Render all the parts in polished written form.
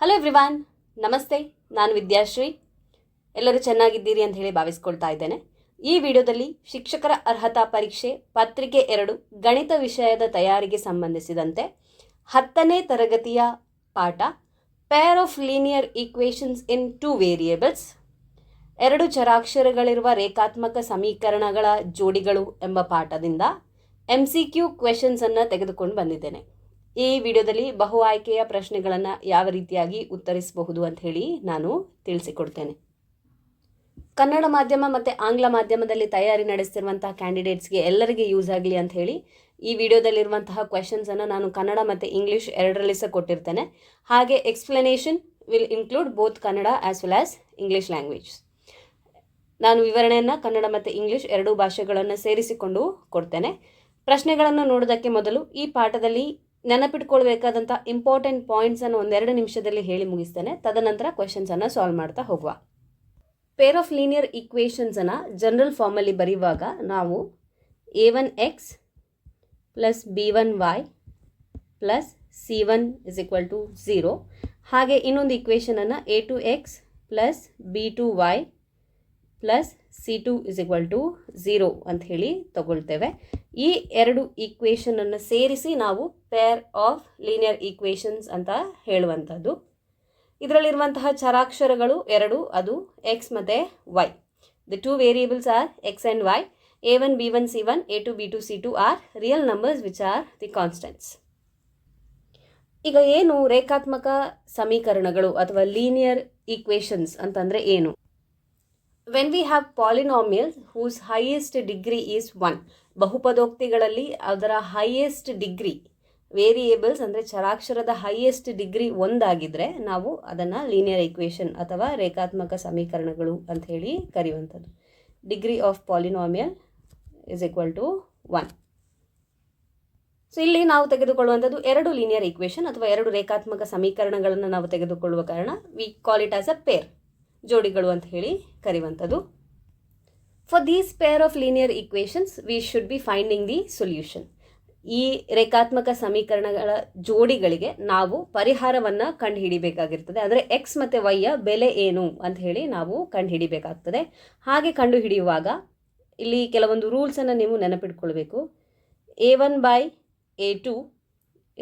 Hello everyone, ನಮಸ್ತೆ. ನಾನು ವಿದ್ಯಾಶ್ರೀ. ಎಲ್ಲರೂ ಚೆನ್ನಾಗಿದ್ದೀರಿ ಅಂತ ಹೇಳಿ ಭಾವಿಸ್ಕೊಳ್ತಾ ಇದ್ದೇನೆ. ಈ ವಿಡಿಯೋದಲ್ಲಿ ಶಿಕ್ಷಕರ ಅರ್ಹತಾ ಪರೀಕ್ಷೆ ಪತ್ರಿಕೆ 2 ಗಣಿತ ವಿಷಯದ ತಯಾರಿಗೆ ಸಂಬಂಧಿಸಿದಂತೆ 10ನೇ ತರಗತಿಯ ಪಾಠ peer of linear equations in 2 variables, 2 ಚರಾಕ್ಷರಗಳಿರುವ ರೇಖಾತ್ಮಕ ಸಮೀಕರಣಗಳ ಜೋಡಿಗಳು ಎಂಬ ಪಾಠದಿಂದ MCQ ಕ್ವೆಶನ್ಸ್ ಅನ್ನು ತೆಗೆದುಕೊಂಡು ಬಂದಿದ್ದೇನೆ. ಈ ವಿಡಿಯೋದಲ್ಲಿ ಬಹು ಆಯ್ಕೆಯ ಪ್ರಶ್ನೆಗಳನ್ನು ಯಾವ ರೀತಿಯಾಗಿ ಉತ್ತರಿಸಬಹುದು ಅಂತ ಹೇಳಿ ನಾನು ತಿಳಿಸಿಕೊಡ್ತೇನೆ. ಕನ್ನಡ ಮಾಧ್ಯಮ ಮತ್ತು ಆಂಗ್ಲ ಮಾಧ್ಯಮದಲ್ಲಿ ತಯಾರಿ ನಡೆಸ್ತಿರುವಂತಹ ಕ್ಯಾಂಡಿಡೇಟ್ಸ್ಗೆ ಎಲ್ಲರಿಗೆ ಯೂಸ್ ಆಗಲಿ ಅಂತ ಹೇಳಿ ಈ ವಿಡಿಯೋದಲ್ಲಿರುವಂತಹ ಕ್ವೆಶನ್ಸನ್ನು ನಾನು ಕನ್ನಡ ಮತ್ತು ಇಂಗ್ಲೀಷ್ ಎರಡರಲ್ಲಿ ಸಹ ಕೊಟ್ಟಿರ್ತೇನೆ. ಹಾಗೆ explanation will include both Kannada as well as English language. ನಾನು ವಿವರಣೆಯನ್ನು ಕನ್ನಡ ಮತ್ತು ಇಂಗ್ಲೀಷ್ ಎರಡೂ ಭಾಷೆಗಳನ್ನು ಸೇರಿಸಿಕೊಂಡು ಕೊಡ್ತೇನೆ. ಪ್ರಶ್ನೆಗಳನ್ನು ನೋಡೋದಕ್ಕೆ ಮೊದಲು ಈ ಪಾಠದಲ್ಲಿ ನೆನಪಿಟ್ಕೊಳ್ಬೇಕಾದಂಥ ಇಂಪಾರ್ಟೆಂಟ್ ಪಾಯಿಂಟ್ಸನ್ನು 1-2 ನಿಮಿಷದಲ್ಲಿ ಹೇಳಿ ಮುಗಿಸ್ತೇನೆ. ತದನಂತರ ಕ್ವೆಶನ್ಸನ್ನು ಸಾಲ್ವ್ ಮಾಡ್ತಾ ಹೋಗುವ. ಪೇರ್ ಆಫ್ ಲೀನಿಯರ್ ಈಕ್ವೇಷನ್ಸನ್ನು ಜನರಲ್ ಫಾರ್ಮಲ್ಲಿ ಬರೆಯುವಾಗ ನಾವು a1x plus b1y plus c1 = 0, ಹಾಗೆ ಇನ್ನೊಂದು ಈಕ್ವೇಷನನ್ನು a2x plus b2y plus c2 = 0 ಅಂತ ಹೇಳಿ ತಗೊಳ್ತೇವೆ. ಈ ಎರಡು ಈಕ್ವೇಷನನ್ನು ಸೇರಿಸಿ ನಾವು ಪೇರ್ ಆಫ್ ಲೀನಿಯರ್ ಈಕ್ವೇಷನ್ಸ್ ಅಂತ ಹೇಳುವಂಥದ್ದು. ಇದರಲ್ಲಿರುವಂತಹ ಚರಾಕ್ಷರಗಳು ಎರಡು, ಅದು x ಮತ್ತು y. The 2 variables are x and y. a1 b1 c1 a2 b2 c2 are real numbers which are the constants. ಈಗ ಏನು ರೇಖಾತ್ಮಕ ಸಮೀಕರಣಗಳು ಅಥವಾ ಲೀನಿಯರ್ ಈಕ್ವೇಷನ್ಸ್ ಅಂತಂದರೆ ಏನು? When we have polynomials whose highest degree is 1, ಬಹುಪದೋಕ್ತಿಗಳಲ್ಲಿ ಅದರ ಹೈಯೆಸ್ಟ್ ಡಿಗ್ರಿ ವೇರಿಯೇಬಲ್ಸ್ ಅಂದರೆ ಚರಾಕ್ಷರದ ಹೈಯೆಸ್ಟ್ ಡಿಗ್ರಿ 1 ಆಗಿದ್ದರೆ ನಾವು ಅದನ್ನು ಲೀನಿಯರ್ ಈಕ್ವೇಷನ್ ಅಥವಾ ರೇಖಾತ್ಮಕ ಸಮೀಕರಣಗಳು ಅಂತ ಹೇಳಿ ಕರೆಯುವಂಥದ್ದು. Degree of polynomial = 1. ಸೊ ಇಲ್ಲಿ ನಾವು ತೆಗೆದುಕೊಳ್ಳುವಂಥದ್ದು 2 ಲೀನಿಯರ್ ಈಕ್ವೇಷನ್ ಅಥವಾ 2 ರೇಖಾತ್ಮಕ ಸಮೀಕರಣಗಳನ್ನು ನಾವು ತೆಗೆದುಕೊಳ್ಳುವ ಕಾರಣ we call it as a pair, ಜೋಡಿಗಳು ಅಂತ ಹೇಳಿ ಕರೆಯುವಂಥದ್ದು. For these pair of linear equations we should be finding the solution. ಈ ರೇಖಾತ್ಮಕ ಸಮೀಕರಣಗಳ ಜೋಡಿಗಳಿಗೆ ನಾವು ಪರಿಹಾರವನ್ನು ಕಂಡುಹಿಡಿಬೇಕಾಗಿರ್ತದೆ. ಅಂದರೆ ಎಕ್ಸ್ ಮತ್ತು ವೈಯ ಬೆಲೆ ಏನು ಅಂತ ಹೇಳಿ ನಾವು ಕಂಡುಹಿಡಿಬೇಕಾಗ್ತದೆ. ಹಾಗೆ ಕಂಡುಹಿಡಿಯುವಾಗ ಇಲ್ಲಿ ಕೆಲವೊಂದು ರೂಲ್ಸನ್ನು ನೀವು ನೆನಪಿಟ್ಕೊಳ್ಬೇಕು. a1/a2 ≠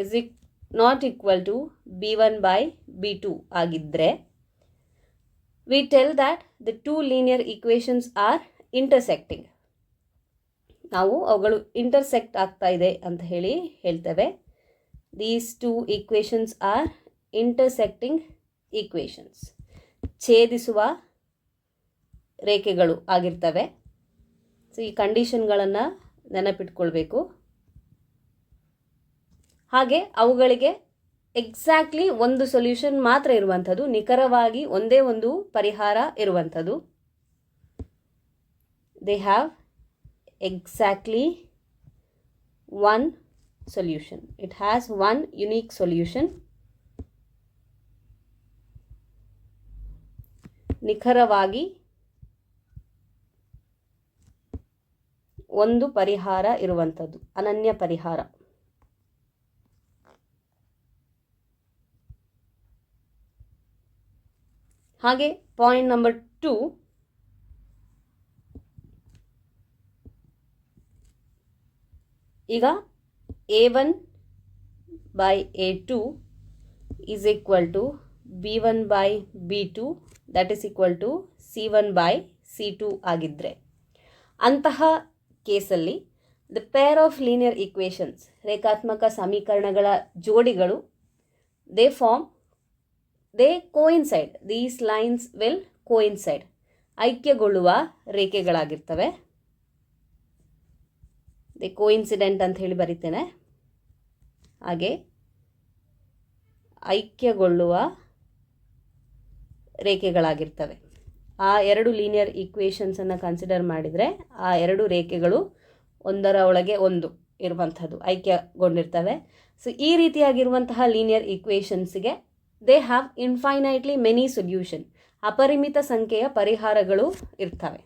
b1/b2 ಆಗಿದ್ದರೆ we tell that the 2 linear equations are intersecting. ನಾವು ಅವುಗಳು ಇಂಟರ್ಸೆಕ್ಟ್ ಆಗ್ತಾ ಇದೆ ಅಂತ ಹೇಳಿ ಹೇಳ್ತೇವೆ. These 2 equations are intersecting equations, ಛೇದಿಸುವ ರೇಖೆಗಳು ಆಗಿರ್ತವೆ. ಸೊ ಈ ಕಂಡೀಷನ್ಗಳನ್ನು ನೆನಪಿಟ್ಕೊಳ್ಬೇಕು. ಹಾಗೆ ಅವುಗಳಿಗೆ ಎಕ್ಸಾಕ್ಟ್ಲಿ ಒಂದು ಸೊಲ್ಯೂಷನ್ ಮಾತ್ರ ಇರುವಂಥದ್ದು, ನಿಖರವಾಗಿ ಒಂದೇ ಒಂದು ಪರಿಹಾರ ಇರುವಂಥದ್ದು. They have exactly one solution. It has one unique solution. ನಿಖರವಾಗಿ ಒಂದು ಪರಿಹಾರ ಇರುವಂಥದ್ದು, ಅನನ್ಯ ಪರಿಹಾರ. ಹಾಗೆ ಪಾಯಿಂಟ್ ನಂಬರ್ 2, ಈಗ a1/a2 = b1/b2 that is = c1/c2 ಆಗಿದ್ದರೆ ಅಂತಹ ಕೇಸಲ್ಲಿ the pair of linear equations, ರೇಖಾತ್ಮಕ ಸಮೀಕರಣಗಳ ಜೋಡಿಗಳು, they coincide. These lines will coincide, ಐಕ್ಯಗೊಳ್ಳುವ ರೇಖೆಗಳಾಗಿರ್ತವೆ. ದೇ ಕೋಯಿನ್ಸಿಡೆಂಟ್ ಅಂತ ಹೇಳಿ ಬರೀತೇನೆ. ಹಾಗೆ ಐಕ್ಯಗೊಳ್ಳುವ ರೇಖೆಗಳಾಗಿರ್ತವೆ. ಆ 2 ಲೀನಿಯರ್ ಈಕ್ವೇಷನ್ಸನ್ನು ಕನ್ಸಿಡರ್ ಮಾಡಿದರೆ ಆ 2 ರೇಖೆಗಳು ಒಂದರ ಒಳಗೆ ಒಂದು ಇರುವಂಥದ್ದು, ಐಕ್ಯಗೊಂಡಿರ್ತವೆ. ಸೊ ಈ ರೀತಿಯಾಗಿರುವಂತಹ ಲೀನಿಯರ್ ಈಕ್ವೇಷನ್ಸ್ಗೆ they have infinitely many solution, ಅಪರಿಮಿತ ಸಂಖ್ಯೆಯ ಪರಿಹಾರಗಳು ಇರ್ತವೆ.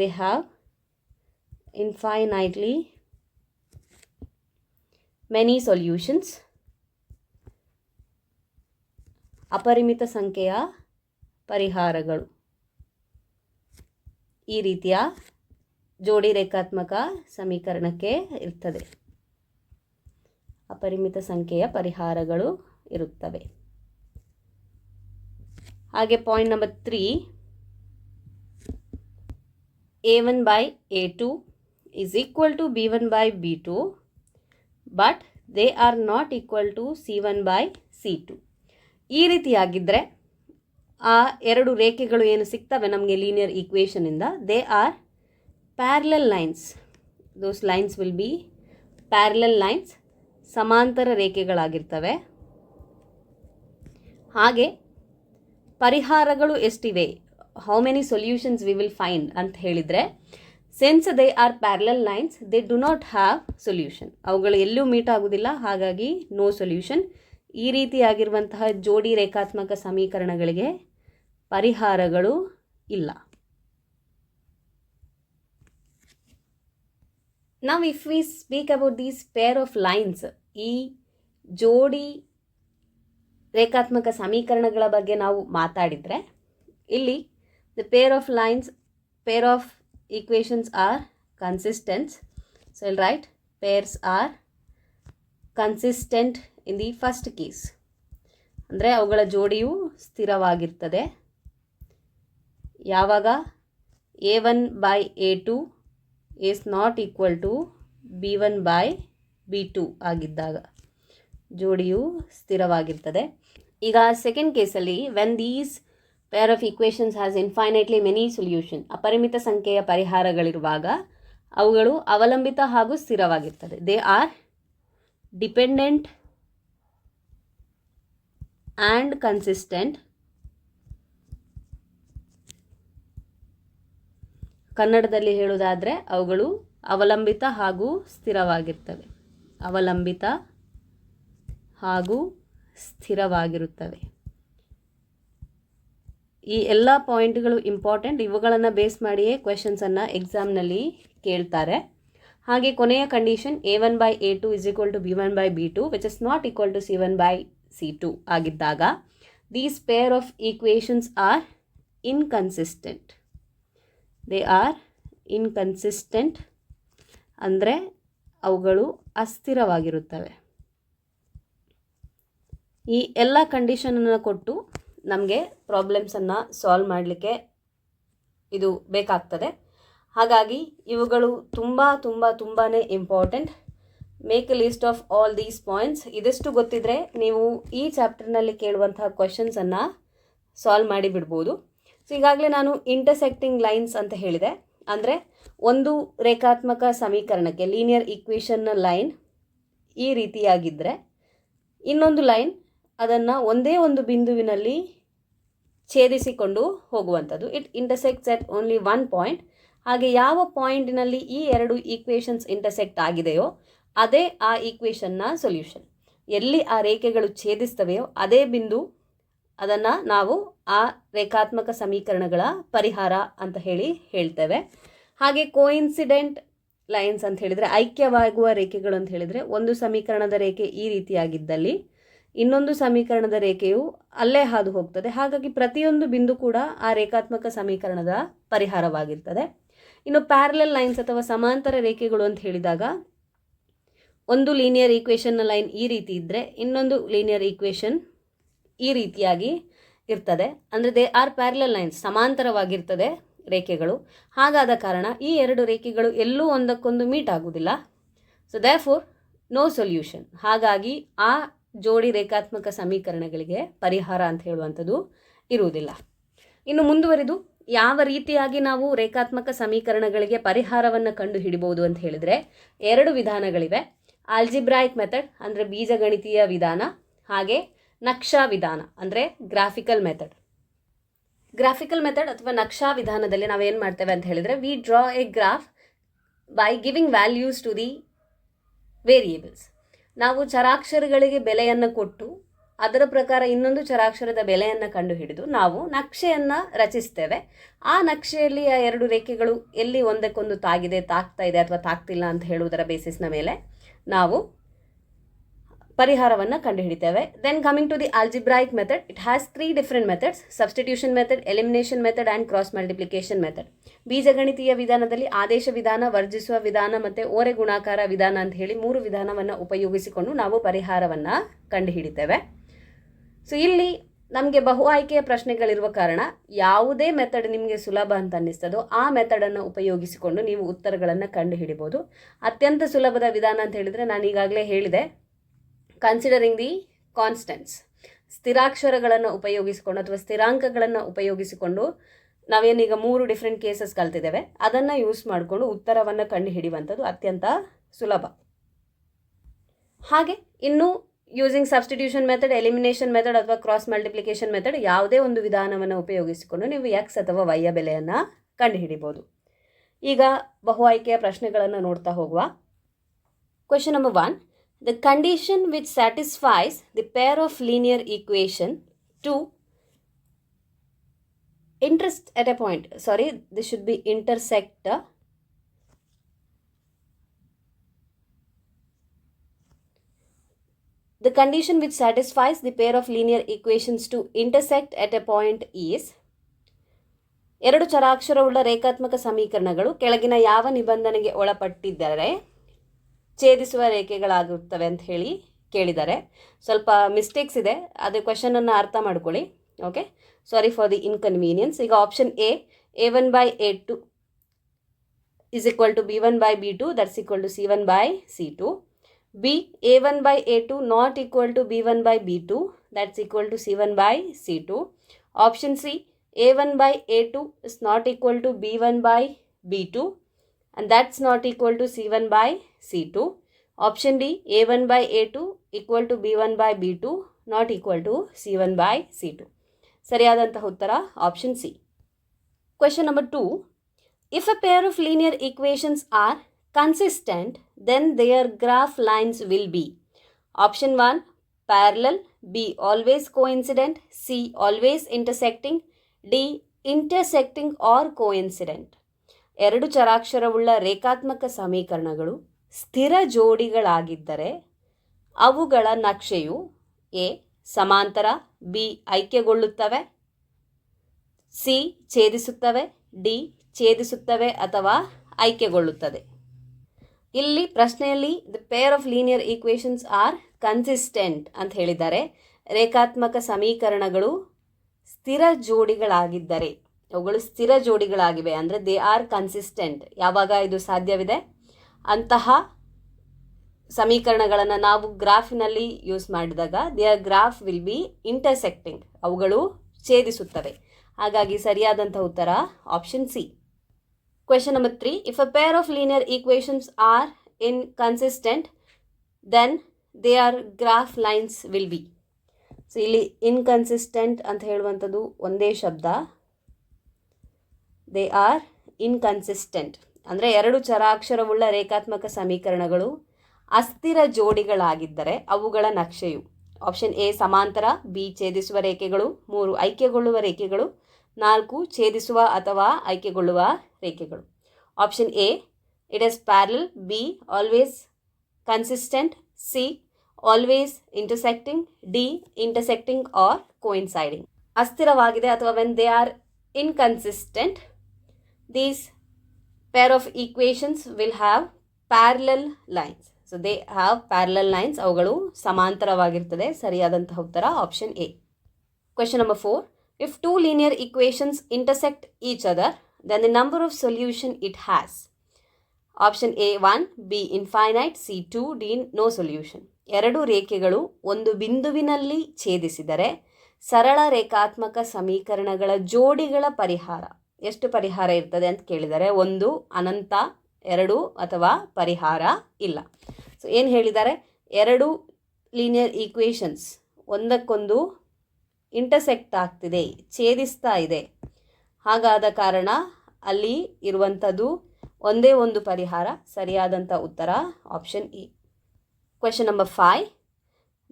They have infinitely many solutions. ಅಪರಿಮಿತ ಸಂಖ್ಯೆಯ ಪರಿಹಾರಗಳು. ಈ ರೀತಿಯ ಜೋಡಿ ರೇಖಾತ್ಮಕ ಸಮೀಕರಣಕ್ಕೆ ಇರ್ತದೆ. ಅಪರಿಮಿತ ಸಂಖ್ಯೆಯ ಪರಿಹಾರಗಳು ಇರುತ್ತವೆ. ಹಾಗೆ point number 3, a1 by a2 is equal to b1 by b2 but they are not equal to c1 by c2. ಈ ರೀತಿಯಾಗಿದ್ದರೆ ಆ ಎರಡು ರೇಖೆಗಳು ಏನು ಸಿಗ್ತವೆ ನಮಗೆ ಲೀನಿಯರ್ ಈಕ್ವೇಷನಿಂದ, they are parallel lines. Those lines will be parallel lines, ಸಮಾಂತರ ರೇಖೆಗಳಾಗಿರ್ತವೆ. ಹಾಗೆ ಪರಿಹಾರಗಳು ಎಷ್ಟಿವೆ, how many solutions we will find ಅಂತ ಹೇಳಿದರೆ, since they are parallel lines they do not have solution. ಅವುಗಳು ಎಲ್ಲೂ ಮೀಟ್ ಆಗೋದಿಲ್ಲ, ಹಾಗಾಗಿ ನೋ ಸೊಲ್ಯೂಷನ್. ಈ ರೀತಿಯಾಗಿರುವಂತಹ ಜೋಡಿ ರೇಖಾತ್ಮಕ ಸಮೀಕರಣಗಳಿಗೆ ಪರಿಹಾರಗಳು ಇಲ್ಲ. Now if we speak about these pair of lines, ಈ ಜೋಡಿ ರೇಖಾತ್ಮಕ ಸಮೀಕರಣಗಳ ಬಗ್ಗೆ ನಾವು ಮಾತಾಡಿದರೆ, ಇಲ್ಲಿ the pair of equations are consistent. So I'll write pairs are consistent in the first case. ಅಂದರೆ ಅವುಗಳ ಜೋಡಿಯು ಸ್ಥಿರವಾಗಿರ್ತದೆ ಯಾವಾಗ a1 by a2 is not equal to b1 by b2 ಆಗಿದ್ದಾಗ ಜೋಡಿಯು ಸ್ಥಿರವಾಗಿರ್ತದೆ. ಈಗ ಸೆಕೆಂಡ್ ಕೇಸಲ್ಲಿ when these pair of equations has infinitely many solution, ಅಪರಿಮಿತ ಸಂಖ್ಯೆಯ ಪರಿಹಾರಗಳಿರುವಾಗ ಅವುಗಳು ಅವಲಂಬಿತ ಹಾಗೂ ಸ್ಥಿರವಾಗಿರ್ತದೆ. They are dependent and consistent. ಕನ್ನಡದಲ್ಲಿ ಹೇಳುವುದಾದರೆ ಅವುಗಳು ಅವಲಂಬಿತ ಹಾಗೂ ಸ್ಥಿರವಾಗಿರ್ತವೆ. ಅವಲಂಬಿತ ಹಾಗೂ ಸ್ಥಿರವಾಗಿರುತ್ತವೆ. ಈ ಎಲ್ಲ ಪಾಯಿಂಟ್ಗಳು ಇಂಪಾರ್ಟೆಂಟ್. ಇವುಗಳನ್ನು ಬೇಸ್ ಮಾಡಿಯೇ ಕ್ವೆಶನ್ಸನ್ನು ಎಕ್ಸಾಮ್ನಲ್ಲಿ ಕೇಳ್ತಾರೆ. ಹಾಗೆ ಕೊನೆಯ condition a1 by a2 is equal to b1 by b2 which is not equal to c1 by c2 ಆಗಿದ್ದಾಗ these pair of equations are inconsistent. They are inconsistent ಅಂದರೆ ಅವುಗಳು ಅಸ್ಥಿರವಾಗಿರುತ್ತವೆ. ಈ ಎಲ್ಲ ಕಂಡೀಷನನ್ನು ಕೊಟ್ಟು ನಮಗೆ ಪ್ರಾಬ್ಲಮ್ಸನ್ನು ಸಾಲ್ವ್ ಮಾಡಲಿಕ್ಕೆ ಇದು ಬೇಕಾಗ್ತದೆ. ಹಾಗಾಗಿ ಇವುಗಳು ತುಂಬಾ important. Make A list of all these points. ಇದಿಷ್ಟು ಗೊತ್ತಿದ್ದರೆ ನೀವು ಈ ಚಾಪ್ಟರ್ನಲ್ಲಿ ಕೇಳುವಂತಹ ಕ್ವೆಶನ್ಸನ್ನು ಸಾಲ್ವ್ ಮಾಡಿ ಬಿಡ್ಬೋದು. ಸೊ ಈಗಾಗಲೇ ನಾನು ಇಂಟರ್ಸೆಕ್ಟಿಂಗ್ ಲೈನ್ಸ್ ಅಂತ ಹೇಳಿದೆ. ಅಂದರೆ ಒಂದು ರೇಖಾತ್ಮಕ ಸಮೀಕರಣಕ್ಕೆ ಲೀನಿಯರ್ ಈಕ್ವೇಷನ್ನ ಲೈನ್ ಈ ರೀತಿಯಾಗಿದ್ದರೆ ಇನ್ನೊಂದು ಲೈನ್ ಅದನ್ನು ಒಂದೇ ಒಂದು ಬಿಂದುವಿನಲ್ಲಿ ಛೇದಿಸಿಕೊಂಡು ಹೋಗುವಂಥದ್ದು. It intersects at only one point. ಹಾಗೆ ಯಾವ ಪಾಯಿಂಟಿನಲ್ಲಿ ಈ ಎರಡು ಈಕ್ವೇಷನ್ಸ್ ಇಂಟರ್ಸೆಕ್ಟ್ ಆಗಿದೆಯೋ ಅದೇ ಆ ಈಕ್ವೇಷನ್ನ ಸೊಲ್ಯೂಷನ್. ಎಲ್ಲಿ ಆ ರೇಖೆಗಳು ಛೇದಿಸ್ತವೆಯೋ ಅದೇ ಬಿಂದು, ಅದನ್ನು ನಾವು ಆ ರೇಖಾತ್ಮಕ ಸಮೀಕರಣಗಳ ಪರಿಹಾರ ಅಂತ ಹೇಳ್ತೇವೆ. ಹಾಗೆ ಕೋಇನ್ಸಿಡೆಂಟ್ ಲೈನ್ಸ್ ಅಂತ ಹೇಳಿದರೆ, ಐಕ್ಯವಾಗುವ ರೇಖೆಗಳು ಅಂತ ಹೇಳಿದರೆ, ಒಂದು ಸಮೀಕರಣದ ರೇಖೆ ಈ ರೀತಿಯಾಗಿದ್ದಲ್ಲಿ ಇನ್ನೊಂದು ಸಮೀಕರಣದ ರೇಖೆಯು ಅಲ್ಲೇ ಹಾದು ಹೋಗ್ತದೆ. ಹಾಗಾಗಿ ಪ್ರತಿಯೊಂದು ಬಿಂದು ಕೂಡ ಆ ರೇಖಾತ್ಮಕ ಸಮೀಕರಣದ ಪರಿಹಾರವಾಗಿರ್ತದೆ. ಇನ್ನು ಪ್ಯಾರಲಲ್ ಲೈನ್ಸ್ ಅಥವಾ ಸಮಾಂತರ ರೇಖೆಗಳು ಅಂತ ಹೇಳಿದಾಗ, ಒಂದು ಲೀನಿಯರ್ ಈಕ್ವೇಷನ್ನ ಲೈನ್ ಈ ರೀತಿ ಇದ್ದರೆ ಇನ್ನೊಂದು ಲೀನಿಯರ್ ಈಕ್ವೇಷನ್ ಈ ರೀತಿಯಾಗಿ ಇರ್ತದೆ. ಅಂದರೆ ದೇ ಆರ್ ಪ್ಯಾರಲಲ್ ಲೈನ್ಸ್, ಸಮಾಂತರವಾಗಿರ್ತದೆ ರೇಖೆಗಳು. ಹಾಗಾದ ಕಾರಣ ಈ ಎರಡು ರೇಖೆಗಳು ಎಲ್ಲೂ ಒಂದಕ್ಕೊಂದು ಮೀಟ್ ಆಗುವುದಿಲ್ಲ. So therefore no solution. ಹಾಗಾಗಿ ಆ ಜೋಡಿ ರೇಖಾತ್ಮಕ ಸಮೀಕರಣಗಳಿಗೆ ಪರಿಹಾರ ಅಂತ ಹೇಳುವಂಥದ್ದು ಇರುವುದಿಲ್ಲ. ಇನ್ನು ಮುಂದುವರಿದು ಯಾವ ರೀತಿಯಾಗಿ ನಾವು ರೇಖಾತ್ಮಕ ಸಮೀಕರಣಗಳಿಗೆ ಪರಿಹಾರವನ್ನು ಕಂಡು ಹಿಡಿಬಹುದು ಅಂತ ಹೇಳಿದರೆ, ಎರಡು ವಿಧಾನಗಳಿವೆ. ಆಲ್ಜಿಬ್ರಾಯಿಕ್ ಮೆಥಡ್ ಅಂದರೆ ಬೀಜಗಣಿತೀಯ ವಿಧಾನ, ಹಾಗೆ ನಕ್ಷಾ ವಿಧಾನ ಅಂದರೆ ಗ್ರಾಫಿಕಲ್ ಮೆಥಡ್. ಗ್ರಾಫಿಕಲ್ ಮೆಥಡ್ ಅಥವಾ ನಕ್ಷಾ ವಿಧಾನದಲ್ಲಿ ನಾವೇನು ಮಾಡ್ತೇವೆ ಅಂತ ಹೇಳಿದರೆ, we draw a graph by giving values to the variables. ನಾವು ಚರಾಕ್ಷರಗಳಿಗೆ ಬೆಲೆಯನ್ನು ಕೊಟ್ಟು ಅದರ ಪ್ರಕಾರ ಇನ್ನೊಂದು ಚರಾಕ್ಷರದ ಬೆಲೆಯನ್ನು ಕಂಡುಹಿಡಿದು ನಾವು ನಕ್ಷೆಯನ್ನು ರಚಿಸ್ತೇವೆ. ಆ ನಕ್ಷೆಯಲ್ಲಿ ಆ ಎರಡು ರೇಖೆಗಳು ಎಲ್ಲಿ ಒಂದಕ್ಕೊಂದು ತಾಗ್ತಾ ಇದೆ ಅಥವಾ ತಾಗ್ತಿಲ್ಲ ಅಂತ ಹೇಳುವುದರ ಬೇಸಿಸ್ನ ಮೇಲೆ ನಾವು ಪರಿಹಾರವನ್ನು ಕಂಡುಹಿಡಿತೇವೆ. Then coming to the algebraic method, it has 3 different methods: substitution method, elimination method and cross multiplication method. ಬೀಜಗಣಿತೀಯ ವಿಧಾನದಲ್ಲಿ ಆದೇಶ ವಿಧಾನ, ವರ್ಜಿಸುವ ವಿಧಾನ ಮತ್ತು ಓರೆ ಗುಣಾಕಾರ ವಿಧಾನ ಅಂತ ಹೇಳಿ 3 ವಿಧಾನವನ್ನು ಉಪಯೋಗಿಸಿಕೊಂಡು ನಾವು ಪರಿಹಾರವನ್ನು ಕಂಡುಹಿಡಿತೇವೆ. ಸೊ ಇಲ್ಲಿ ನಮಗೆ ಬಹು ಆಯ್ಕೆಯ ಪ್ರಶ್ನೆಗಳಿರುವ ಕಾರಣ ಯಾವುದೇ ಮೆಥಡ್ ನಿಮಗೆ ಸುಲಭ ಅಂತ ಅನ್ನಿಸ್ತದೋ ಆ ಮೆಥಡನ್ನು ಉಪಯೋಗಿಸಿಕೊಂಡು ನೀವು ಉತ್ತರಗಳನ್ನು ಕಂಡುಹಿಡಿಬೋದು. ಅತ್ಯಂತ ಸುಲಭದ ವಿಧಾನ ಅಂತ ಹೇಳಿದರೆ ನಾನು ಈಗಾಗಲೇ ಹೇಳಿದೆ, ಕನ್ಸಿಡರಿಂಗ್ ದಿ ಕಾನ್ಸ್ಟೆಂಟ್ಸ್, ಸ್ಥಿರಾಕ್ಷರಗಳನ್ನು ಉಪಯೋಗಿಸಿಕೊಂಡು ಅಥವಾ ಸ್ಥಿರಾಂಕಗಳನ್ನು ಉಪಯೋಗಿಸಿಕೊಂಡು ನಾವೇನೀಗ 3 ಡಿಫ್ರೆಂಟ್ ಕೇಸಸ್ ಕಲ್ತಿದ್ದೇವೆ, ಅದನ್ನು ಯೂಸ್ ಮಾಡಿಕೊಂಡು ಉತ್ತರವನ್ನು ಕಂಡುಹಿಡಿಯುವಂಥದ್ದು ಅತ್ಯಂತ ಸುಲಭ. ಹಾಗೆ ಇನ್ನು using substitution method, elimination method ಅಥವಾ ಕ್ರಾಸ್ ಮಲ್ಟಿಪ್ಲಿಕೇಶನ್ ಮೆಥಡ್ ಯಾವುದೇ ಒಂದು ವಿಧಾನವನ್ನು ಉಪಯೋಗಿಸಿಕೊಂಡು ನೀವು ಎಕ್ಸ್ ಅಥವಾ ವೈಯ ಬೆಲೆಯನ್ನು ಕಂಡುಹಿಡಿಬೋದು. ಈಗ ಬಹು ಆಯ್ಕೆಯ ಪ್ರಶ್ನೆಗಳನ್ನು ನೋಡ್ತಾ ಹೋಗುವ. Question number 1, the condition which satisfies the peer of linear equation to intersect at a point, sorry, this should be intersect the condition which satisfies the pair of linear equations to intersect at a point is, ಎರಡು ಚರಾಕ್ಷರವುಳ್ಳ ರೇಖಾತ್ಮಕ ಸಮೀಕರಣಗಳು ಕೆಳಗಿನ ಯಾವ ನಿಬಂಧನೆಗೆ ಒಳಪಟ್ಟಿದ್ದರೆ ಛೇದಿಸುವ ರೇಖೆಗಳಾಗುತ್ತವೆ ಅಂತ ಹೇಳಿ ಕೇಳಿದ್ದಾರೆ. ಸ್ವಲ್ಪ mistakes ಇದೆ, ಅದು ಕ್ವೆಶನನ್ನು ಅರ್ಥ ಮಾಡ್ಕೊಳ್ಳಿ. Okay, sorry for the inconvenience. ಈಗ option A, a1 by a2 is equal to b1 by b2, that's equal to c1 by c2. B, a1 by a2 not equal to b1 by b2, that's equal to c1 by c2. Option C, a1 by a2 is not equal to b1 by b2 and that's not equal to c1 by c2. Option D, a1 by a2 equal to b1 by b2 not equal to c1 by c2. ಸರಿಯಾದಂತಹ ಉತ್ತರ option C. Question number 2, if a pair of linear equations are consistent, then their graph lines will be option 1 parallel, B always coincident, C always intersecting, D intersecting or coincident. ಎರಡು ಚರಾಕ್ಷರವುಳ್ಳ ರೇಖಾತ್ಮಕ ಸಮೀಕರಣಗಳು ಸ್ಥಿರ ಜೋಡಿಗಳಾಗಿದ್ದರೆ ಅವುಗಳ ನಕ್ಷೆಯು A ಸಮಾಂತರ, B ಐಕ್ಯಗೊಳ್ಳುತ್ತವೆ, C ಛೇದಿಸುತ್ತವೆ, D ಛೇದಿಸುತ್ತವೆ ಅಥವಾ ಐಕ್ಯಗೊಳ್ಳುತ್ತದೆ. ಇಲ್ಲಿ ಪ್ರಶ್ನೆಯಲ್ಲಿ the pair of linear equations are consistent ಅಂತ ಹೇಳಿದ್ದಾರೆ. ರೇಖಾತ್ಮಕ ಸಮೀಕರಣಗಳು ಸ್ಥಿರ ಜೋಡಿಗಳಾಗಿದ್ದರೆ, ಅವುಗಳು ಸ್ಥಿರ ಜೋಡಿಗಳಾಗಿವೆ ಅಂದರೆ ದೇ ಆರ್ ಕನ್ಸಿಸ್ಟೆಂಟ್. ಯಾವಾಗ ಇದು ಸಾಧ್ಯವಿದೆ? ಅಂತಹ ಸಮೀಕರಣಗಳನ್ನು ನಾವು ಗ್ರಾಫಿನಲ್ಲಿ ಯೂಸ್ ಮಾಡಿದಾಗ their graph will be intersecting, ಅವುಗಳು ಛೇದಿಸುತ್ತವೆ. ಹಾಗಾಗಿ ಸರಿಯಾದಂಥ ಉತ್ತರ option C. Question number 3, if a pair of linear equations are inconsistent, then their graph lines will be. So ಇಲ್ಲಿ ಇನ್ಕನ್ಸಿಸ್ಟೆಂಟ್ ಅಂತ ಹೇಳುವಂಥದ್ದು ಒಂದೇ ಶಬ್ದ. ದೇ ಆರ್ ಇನ್ಕನ್ಸಿಸ್ಟೆಂಟ್ ಅಂದರೆ ಎರಡು ಚರಾಕ್ಷರವುಳ್ಳ ರೇಖಾತ್ಮಕ ಸಮೀಕರಣಗಳು ಅಸ್ಥಿರ ಜೋಡಿಗಳಾಗಿದ್ದರೆ ಅವುಗಳ ನಕ್ಷೆಯು ಆಪ್ಷನ್ ಎ ಸಮಾಂತರ, ಬಿ ಛೇದಿಸುವ ರೇಖೆಗಳು, 3 ಐಕ್ಯಗೊಳ್ಳುವ ರೇಖೆಗಳು, 4 ಛೇದಿಸುವ ಅಥವಾ ಐಕ್ಯಗೊಳ್ಳುವ ರೇಖೆಗಳು. Option A it is parallel, B always consistent, C always intersecting, D intersecting or coinciding. ಅಸ್ಥಿರವಾಗಿದೆ ಅಥವಾ when they are inconsistent, these pair of equations will have parallel lines. So they have parallel lines, ಅವುಗಳು ಸಮಾಂತರವಾಗಿರ್ತದೆ. ಸರಿಯಾದಂತಹ ಉತ್ತರ option A. Question number 4, if two linear equations intersect each other, then the number of solution it has. Option A 1, B infinite, C 2, D no solution. ಎರಡು ರೇಖೆಗಳು ಒಂದು ಬಿಂದುವಿನಲ್ಲಿ ಛೇದಿಸಿದರೆ ಸರಳ ರೇಖಾತ್ಮಕ ಸಮೀಕರಣಗಳ ಜೋಡಿಗಳ ಪರಿಹಾರ ಎಷ್ಟು ಪರಿಹಾರ ಇರ್ತದೆ ಅಂತ ಕೇಳಿದ್ದಾರೆ. 1 ಅನಂತ, 2 ಅಥವಾ ಪರಿಹಾರ ಇಲ್ಲ. ಸೊ ಏನು ಹೇಳಿದ್ದಾರೆ? ಎರಡು ಲೀನಿಯರ್ ಈಕ್ವೇಷನ್ಸ್ ಒಂದಕ್ಕೊಂದು ಇಂಟರ್ಸೆಕ್ಟ್ ಆಗ್ತಿದೆ, ಛೇದಿಸ್ತಾ ಇದೆ. ಹಾಗಾದ ಕಾರಣ ಅಲ್ಲಿ ಇರುವಂಥದ್ದು ಒಂದೇ ಒಂದು ಪರಿಹಾರ. ಸರಿಯಾದಂಥ ಉತ್ತರ option E. Question number 5,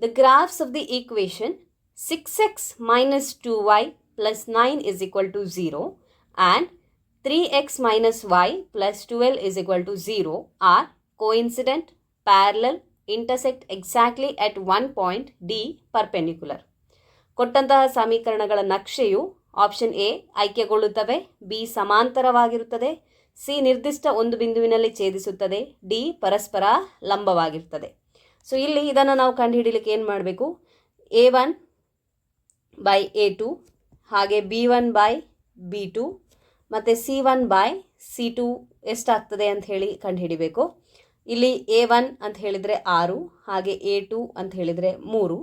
the graphs of the equation 6x minus 2y plus 9 is equal to 0 and 3x minus y plus 12 is equal to 0 are coincident, parallel intersect exactly at one point D perpendicular. ಕೊಟ್ಟಂತಹ ಸಮೀಕರಣಗಳ ನಕ್ಷೆಯು option A ಆಯ್ಕೆಗೊಳ್ಳುತ್ತವೆ, B ಸಮಾಂತರವಾಗಿರುತ್ತದೆ, C ನಿರ್ದಿಷ್ಟ ಒಂದು ಬಿಂದುವಿನಲ್ಲಿ ಛೇದಿಸುತ್ತದೆ, D ಪರಸ್ಪರ ಲಂಬವಾಗಿರ್ತದೆ. So ಇಲ್ಲಿ ಇದನ್ನು ನಾವು ಕಂಡುಹಿಡಿಯಲಿಕ್ಕೆ ಏನು ಮಾಡಬೇಕು, A1/A2 ಹಾಗೆ B1/B2 ಮತ್ತು C1/C2 ಎಷ್ಟಾಗ್ತದೆ ಅಂತ ಹೇಳಿ ಕಂಡುಹಿಡಿಬೇಕು. ಇಲ್ಲಿ A1 ಅಂತ ಹೇಳಿದರೆ 6, ಹಾಗೆ A2 ಅಂತ ಹೇಳಿದರೆ 3,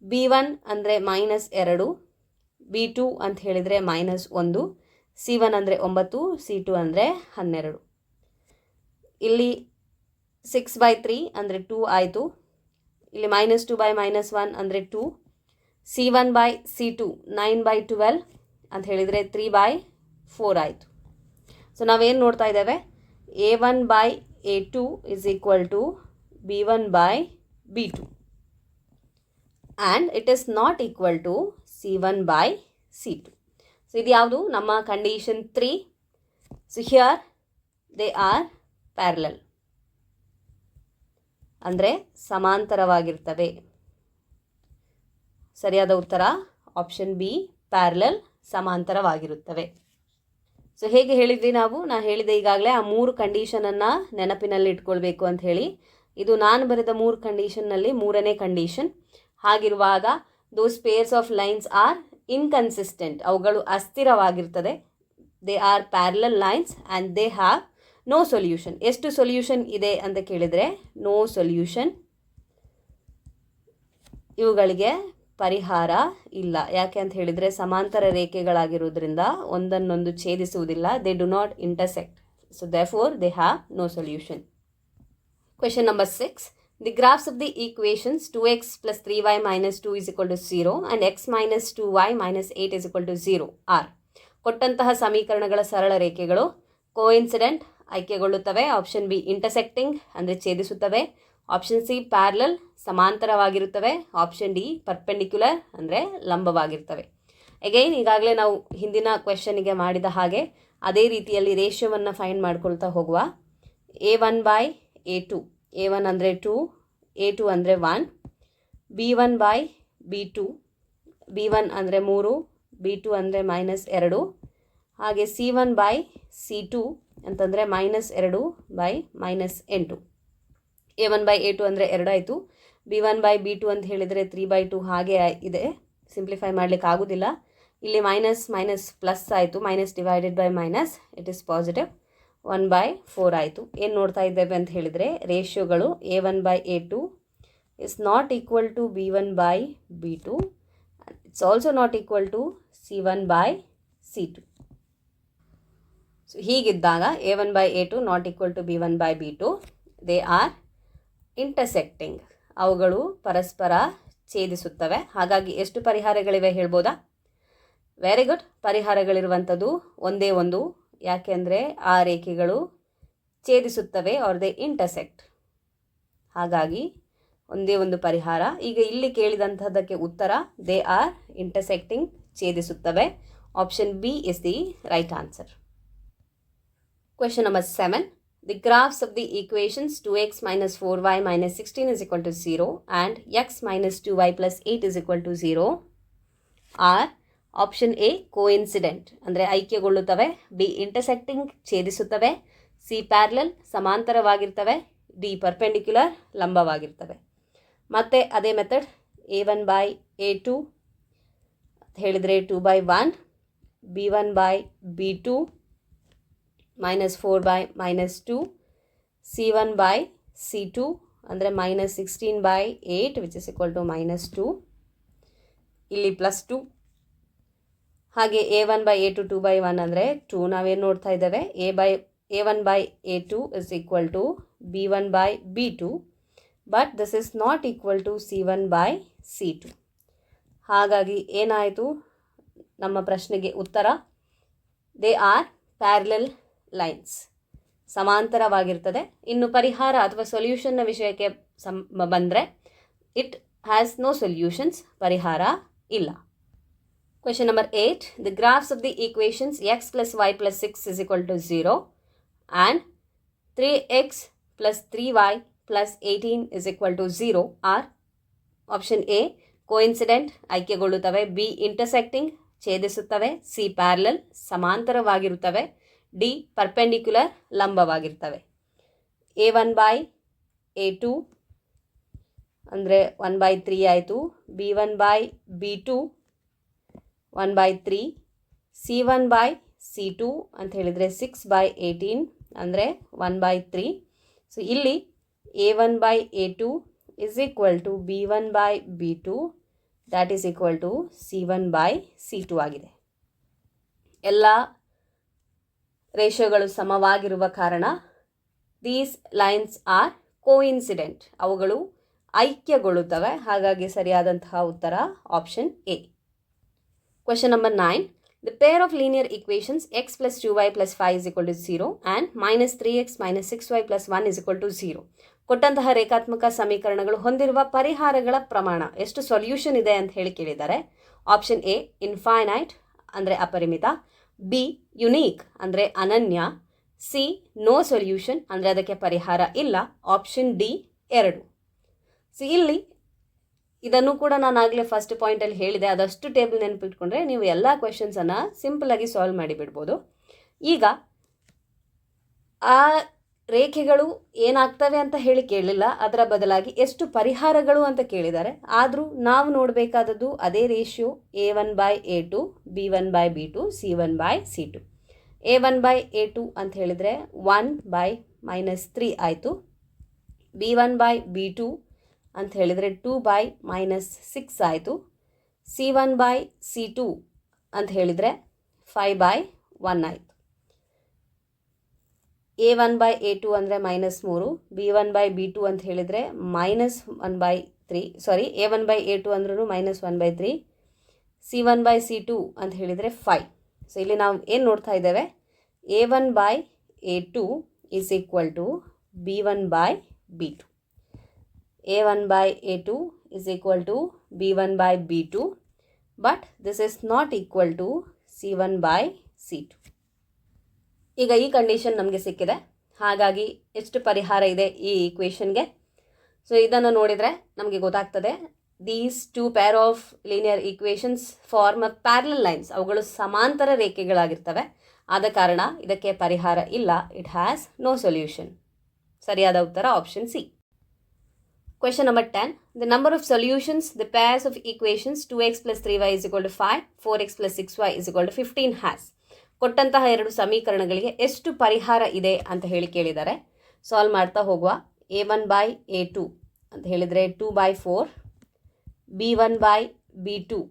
B1 ಅಂದರೆ -2, B2 ಅಂತ ಹೇಳಿದರೆ -1, C1 ಅಂದರೆ 9, C2 ಅಂದರೆ 12. ಇಲ್ಲಿ 6/3 ಅಂದರೆ 2 ಆಯಿತು. ಇಲ್ಲಿ -2/-1 ಅಂದರೆ 2, C1/C2 9/12 ಅಂತ ಹೇಳಿದರೆ 3/4 ಆಯಿತು. ಸೊ ನಾವೇನು ನೋಡ್ತಾ ಇದ್ದೇವೆ, A1/A2 is equal to B1/B2 and it is not equal to C1/C2. So ಇದು ಯಾವುದು, ನಮ್ಮ condition 3. So here they are parallel, ಅಂದರೆ ಸಮಾಂತರವಾಗಿರ್ತವೆ. ಸರಿಯಾದ ಉತ್ತರ ಆಪ್ಷನ್ ಬಿ, ಪ್ಯಾರಲಲ್, ಸಮಾಂತರವಾಗಿರುತ್ತವೆ. ಸೊ ಹೇಗೆ ಹೇಳಿದ್ವಿ ನಾನು ಹೇಳಿದೆ ಈಗಾಗಲೇ ಆ 3 ಕಂಡೀಷನನ್ನು ನೆನಪಿನಲ್ಲಿ ಇಟ್ಕೊಳ್ಬೇಕು ಅಂತ ಹೇಳಿ. ಇದು ನಾನು ಬರೆದ 3 ಕಂಡೀಷನ್ನಲ್ಲಿ 3ನೇ ಕಂಡೀಷನ್. ಹಾಗಿರುವಾಗ those pairs of lines are inconsistent, ಅವುಗಳು ಅಸ್ಥಿರವಾಗಿರ್ತದೆ. They are parallel lines and they have no solution. ಎಷ್ಟು ಸೊಲ್ಯೂಷನ್ ಇದೆ ಅಂತ ಕೇಳಿದರೆ ನೋ ಸೊಲ್ಯೂಷನ್. ಇವುಗಳಿಗೆ ಪರಿಹಾರ ಇಲ್ಲ. ಯಾಕೆ ಅಂತ ಹೇಳಿದರೆ ಸಮಾಂತರ ರೇಖೆಗಳಾಗಿರೋದ್ರಿಂದ ಒಂದನ್ನೊಂದು ಛೇದಿಸುವುದಿಲ್ಲ. They do not intersect. So therefore they have no solution. Question number 6. The graphs of the equations 2x plus 3y minus 2 is equal to 0 and x minus 2y minus 8 is equal to 0 are. ಕೊಟ್ಟಂತಹ ಸಮೀಕರಣಗಳ ಸರಳ ರೇಖೆಗಳು coincident ಆಯ್ಕೆಗೊಳ್ಳುತ್ತವೆ. Option B intersecting ಅಂದರೆ ಛೇದಿಸುತ್ತವೆ. Option C parallel ಸಮಾಂತರವಾಗಿರುತ್ತವೆ. Option D perpendicular ಅಂದರೆ ಲಂಬವಾಗಿರ್ತವೆ. ಅಗೈನ್ ಈಗಾಗಲೇ ನಾವು ಹಿಂದಿನ ಕ್ವೆಶನಿಗೆ ಮಾಡಿದ ಹಾಗೆ ಅದೇ ರೀತಿಯಲ್ಲಿ ರೇಷಿಯೋವನ್ನು ಫೈಂಡ್ ಮಾಡ್ಕೊಳ್ತಾ ಹೋಗುವ. A1/A2, A1 ಅಂದರೆ 2, A2 ಅಂದರೆ 1, B1/B2, B1 ಅಂದರೆ 3, B2 ಅಂದರೆ -2, ಹಾಗೆ C1/C2 ಅಂತಂದರೆ -2/-8. A1/A2 ಅಂದರೆ 2 ಆಯಿತು. B1/B2 ಅಂತ ಹೇಳಿದರೆ 3/2 ಹಾಗೆ ಇದೆ. ಸಿಂಪ್ಲಿಫೈ ಮಾಡಲಿಕ್ಕೆ ಆಗೋದಿಲ್ಲ. ಇಲ್ಲಿ ಮೈನಸ್ ಪ್ಲಸ್ ಆಯಿತು. Minus divided by minus, it is positive. 1/4 ಆಯಿತು. ಏನು ನೋಡ್ತಾ ಇದ್ದೇವೆ ಅಂತ ಹೇಳಿದರೆ ರೇಷಿಯೋಗಳು A1/A2 is not equal to B1/B2. It's also not equal to C1/C2. So ಹೀಗಿದ್ದಾಗ A1/A2 not equal to B1/B2, they are intersecting, ಅವುಗಳು ಪರಸ್ಪರ ಛೇದಿಸುತ್ತವೆ. ಹಾಗಾಗಿ ಎಷ್ಟು ಪರಿಹಾರಗಳಿವೆ ಹೇಳ್ಬೋದಾ? Very good. ಪರಿಹಾರಗಳಿರುವಂಥದ್ದು ಒಂದೇ ಒಂದು. ಯಾಕೆ ಅಂದರೆ ಆ ರೇಖೆಗಳು ಛೇದಿಸುತ್ತವೆ, ಆರ್ ದೇ ಇಂಟರ್ಸೆಕ್ಟ್. ಹಾಗಾಗಿ ಒಂದೇ ಒಂದು ಪರಿಹಾರ. ಈಗ ಇಲ್ಲಿ ಕೇಳಿದಂಥದ್ದಕ್ಕೆ ಉತ್ತರ ದೇ ಆರ್ ಇಂಟರ್ಸೆಕ್ಟಿಂಗ್, ಛೇದಿಸುತ್ತವೆ. Option B is the right answer. Question number 7. The graphs of the equations 2x minus 4y minus 16 is equal to 0 and x minus 2y plus 8 is equal to 0 are. Option A coincident ಅಂದರೆ ಐಕ್ಯಗೊಳ್ಳುತ್ತವೆ. B intersecting ಛೇದಿಸುತ್ತವೆ. C parallel ಸಮಾಂತರವಾಗಿರ್ತವೆ. D perpendicular ಲಂಬವಾಗಿರ್ತವೆ. ಮತ್ತು ಅದೇ method A1/A2 ಹೇಳಿದರೆ 2/1, B1/B2 -4/-2, C1/C2 ಅಂದರೆ -16/8 which is equal to -2, ಇಲ್ಲಿ +2. ಹಾಗೆ A1/A2 2/1 ಅಂದರೆ 2. ನಾವೇನು ನೋಡ್ತಾ ಇದ್ದೇವೆ, A1/A2 is equal to B1/B2, but this is not equal to C1/C2. ಹಾಗಾಗಿ ಏನಾಯಿತು ನಮ್ಮ ಪ್ರಶ್ನೆಗೆ ಉತ್ತರ? ದೇ ಆರ್ ಪ್ಯಾರಲಲ್ ಲೈನ್ಸ್, ಸಮಾಂತರವಾಗಿರ್ತದೆ. ಇನ್ನು ಪರಿಹಾರ ಅಥವಾ ಸೊಲ್ಯೂಷನ್ನ ವಿಷಯಕ್ಕೆ ಬಂದರೆ ಇಟ್ ಹ್ಯಾಸ್ ನೋ ಸೊಲ್ಯೂಷನ್ಸ್, ಪರಿಹಾರ ಇಲ್ಲ. Question number 8. The graphs of the equations x plus y plus 6 is equal to 0 and 3x plus 3y plus 18 is equal to 0 or option A coincident ಐಕ್ಯಗೊಳ್ಳುತ್ತವೆ, B intersecting ಛೇದಿಸುತ್ತವೆ, C parallel ಸಮಾಂತರವಾಗಿರುತ್ತವೆ, D perpendicular ಲಂಬವಾಗಿರ್ತವೆ. a1/a2 ಅಂದರೆ 1/3 ಆಯಿತು, b1/b2 1/3, c1/c2 ಅಂತ ಹೇಳಿದರೆ 6/18 ಅಂದರೆ 1/3. So ಇಲ್ಲಿ a1/a2 is equal to b1/b2 that is equal to c1/c2 ಆಗಿದೆ. ಎಲ್ಲ ರೇಷಿಯೋಗಳು ಸಮವಾಗಿರುವ ಕಾರಣ ದೀಸ್ ಲೈನ್ಸ್ ಆರ್ ಕೋಇನ್ಸಿಡೆಂಟ್, ಅವುಗಳು ಐಕ್ಯಗೊಳ್ಳುತ್ತವೆ. ಹಾಗಾಗಿ ಸರಿಯಾದಂತಹ ಉತ್ತರ option A. Question number 9. The pair of linear equations x plus 2y plus 5 is equal to 0 and minus 3x minus 6y plus 1 is equal to 0. ಕೊಟ್ಟಂತಹ ರೇಖಾತ್ಮಕ ಸಮೀಕರಣಗಳು ಹೊಂದಿರುವ ಪರಿಹಾರಗಳ ಪ್ರಮಾಣ ಎಷ್ಟು ಸೊಲ್ಯೂಷನ್ ಇದೆ ಅಂತ ಹೇಳಿ ಕೇಳಿದ್ದಾರೆ. ಆಪ್ಷನ್ ಎ ಇನ್ಫೈನೈಟ್ ಅಂದರೆ ಅಪರಿಮಿತ, ಬಿ ಯುನೀಕ್ ಅಂದರೆ ಅನನ್ಯ, ಸಿ ನೋ ಸೊಲ್ಯೂಷನ್ ಅಂದರೆ ಅದಕ್ಕೆ ಪರಿಹಾರ ಇಲ್ಲ, ಆಪ್ಷನ್ ಡಿ 2. ಸೊ ಇಲ್ಲಿ ಇದನ್ನು ಕೂಡ ನಾನು ಆಗಲೇ ಫಸ್ಟ್ ಪಾಯಿಂಟಲ್ಲಿ ಹೇಳಿದೆ, ಅದಷ್ಟು ಟೇಬಲ್ ನೆನಪಿಟ್ಕೊಂಡ್ರೆ ನೀವು ಎಲ್ಲ ಕ್ವೆಶನ್ಸನ್ನು ಸಿಂಪಲಾಗಿ ಸಾಲ್ವ್ ಮಾಡಿಬಿಡ್ಬೋದು. ಈಗ ಆ ರೇಖೆಗಳು ಏನಾಗ್ತವೆ ಅಂತ ಹೇಳಿ ಕೇಳಲಿಲ್ಲ, ಅದರ ಬದಲಾಗಿ ಎಷ್ಟು ಪರಿಹಾರಗಳು ಅಂತ ಕೇಳಿದ್ದಾರೆ. ಆದರೂ ನಾವು ನೋಡಬೇಕಾದದ್ದು ಅದೇ ratio a1/a2, b1/b2, c1/c2. a1/a2 ಅಂತ ಹೇಳಿದರೆ 1/-3 ಆಯಿತು, b1/b2 ಅಂತ ಹೇಳಿದರೆ 2/-6 ಆಯಿತು, c1/c2 ಅಂತ ಹೇಳಿದರೆ 5/1 ಆಯಿತು. a1/a2 ಅಂದರೆ -3, b1/b2 ಅಂತ ಹೇಳಿದರೆ -1/3, a1/a2 ಅಂದ್ರೂ -1/3, c1/c2 ಅಂತ ಹೇಳಿದರೆ 5. ಸೊ ಇಲ್ಲಿ ನಾವು ಏನು ನೋಡ್ತಾ ಇದ್ದೇವೆ, a1/a2 is equal to b1/b2. a1/a2 is equal to b1/b2, but this is not equal to c1/c2. ಈಗ ಈ ಕಂಡೀಷನ್ ನಮಗೆ ಸಿಕ್ಕಿದೆ. ಹಾಗಾಗಿ ಎಷ್ಟು ಪರಿಹಾರ ಇದೆ ಈ ಈಕ್ವೇಷನ್ಗೆ? ಸೊ ಇದನ್ನು ನೋಡಿದರೆ ನಮಗೆ ಗೊತ್ತಾಗ್ತದೆ, these two pair of linear equations form a parallel lines, ಅವುಗಳು ಸಮಾಂತರ ರೇಖೆಗಳಾಗಿರ್ತವೆ. ಆದ ಕಾರಣ ಇದಕ್ಕೆ ಪರಿಹಾರ ಇಲ್ಲ, ಇಟ್ ಹ್ಯಾಸ್ ನೋ ಸೊಲ್ಯೂಷನ್. ಸರಿಯಾದ ಉತ್ತರ option C. Question number 10. The number of solutions, the pairs of equations 2x plus 3y is equal to 5, 4x plus 6y is equal to 15 has. ಕೊಟ್ಟಂತಹ ಎರಡು ಸಮೀಕರಣಗಳಿಗೆ ಎಷ್ಟು ಪರಿಹಾರ ಇದೆ ಅಂತ ಹೇಳಿ ಕೇಳಿದ್ದಾರೆ. ಸಾಲ್ವ್ ಮಾಡ್ತಾ ಹೋಗುವ. a1/a2 ಅಂತ ಹೇಳಿದರೆ 2/4, b1/b2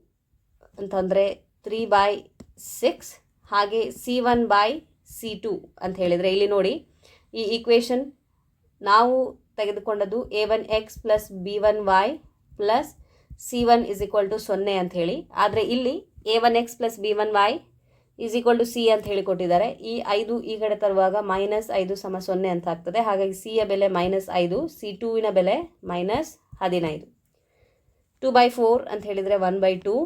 ಅಂತಂದರೆ 3/6, ಹಾಗೆ c1/c2 ಅಂತ ಹೇಳಿದರೆ ಇಲ್ಲಿ ನೋಡಿ ಈ ಈಕ್ವೇಷನ್ ನಾವು ತೆಗೆದುಕೊಂಡದ್ದು a1x plus b1y plus c1 is equal to 0 ಅಂತ ಹೇಳಿ. ಆದರೆ ಇಲ್ಲಿ a1x plus b1y is equal to c ಅಂತ ಹೇಳಿ ಕೊಟ್ಟಿದ್ದಾರೆ. ಈ 5 ಈ ಕಡೆ ತರುವಾಗ -5 = 0 ಅಂತ ಆಗ್ತದೆ. ಹಾಗಾಗಿ c ಯ ಬೆಲೆ -5, c2ವಿನ ಬೆಲೆ -15. 2/4 ಅಂತ ಹೇಳಿದರೆ 1/2,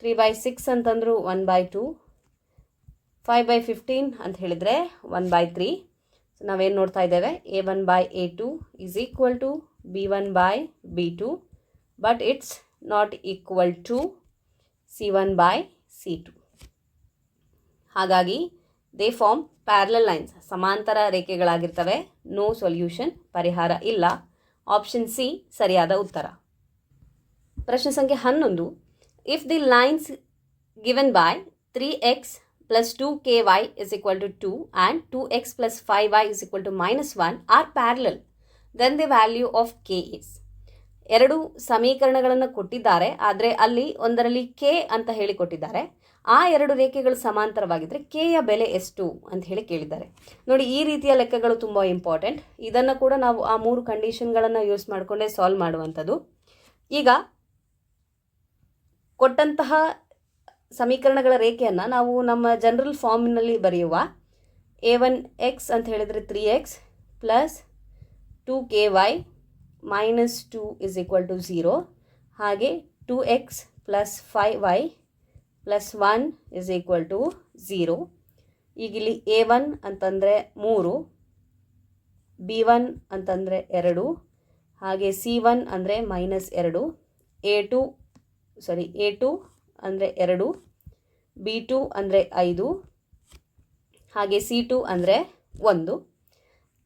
3/6 ಅಂತಂದ್ರು 1/2, 5/15 ಅಂತ ಹೇಳಿದರೆ 1/3. ಸೊ ನಾವೇನು ನೋಡ್ತಾ ಇದ್ದೇವೆ, a1/a2 is equal to b1/b2, but it's not equal to c1/c2. ಹಾಗಾಗಿ ದೇ ಫಾರ್ಮ್ ಪ್ಯಾರಲಲ್ ಲೈನ್ಸ್, ಸಮಾಂತರ ರೇಖೆಗಳಾಗಿರ್ತವೆ. ನೋ ಸೊಲ್ಯೂಷನ್, ಪರಿಹಾರ ಇಲ್ಲ. ಆಪ್ಷನ್ ಸಿ ಸರಿಯಾದ ಉತ್ತರ. ಪ್ರಶ್ನೆ ಸಂಖ್ಯೆ 11. If the lines given by 3x plus 2ky is equal to 2 and 2x plus 5y is equal to -1 are parallel, then the value of k is. ಎರಡು ಸಮೀಕರಣಗಳನ್ನು ಕೊಟ್ಟಿದ್ದಾರೆ, ಆದರೆ ಅಲ್ಲಿ ಒಂದರಲ್ಲಿ k ಅಂತ ಹೇಳಿ ಕೊಟ್ಟಿದ್ದಾರೆ. ಆ ಎರಡು ರೇಖೆಗಳು ಸಮಾಂತರವಾಗಿದ್ದರೆ k ಯ ಬೆಲೆ ಎಷ್ಟು ಅಂತ ಹೇಳಿ ಕೇಳಿದ್ದಾರೆ. ನೋಡಿ, ಈ ರೀತಿಯ ಲೆಕ್ಕಗಳು ತುಂಬ ಇಂಪಾರ್ಟೆಂಟ್. ಇದನ್ನು ಕೂಡ ನಾವು ಆ 3 ಕಂಡೀಷನ್ಗಳನ್ನು ಯೂಸ್ ಮಾಡಿಕೊಂಡೇ ಸಾಲ್ವ್ ಮಾಡುವಂಥದ್ದು. ಈಗ ಕೊಟ್ಟಂತಹ ಸಮೀಕರಣಗಳ ರೇಖೆಯನ್ನು ನಾವು ನಮ್ಮ ಜನರಲ್ ಫಾರ್ಮಿನಲ್ಲಿ ಬರೆಯುವ. a1x ಅಂತ ಹೇಳಿದರೆ 3x plus 2ky -2 is equal to 0, ಹಾಗೆ 2x plus 5y plus 1 is equal to 0. ಈಗ ಇಲ್ಲಿ a1 ಅಂತಂದರೆ 3, B1 ಅಂತಂದರೆ 2, ಹಾಗೆ C1 ಅಂದರೆ -2, A2 ಅಂದರೆ 2, B2 ಅಂದರೆ 5, ಹಾಗೆ C2 ಅಂದರೆ 1.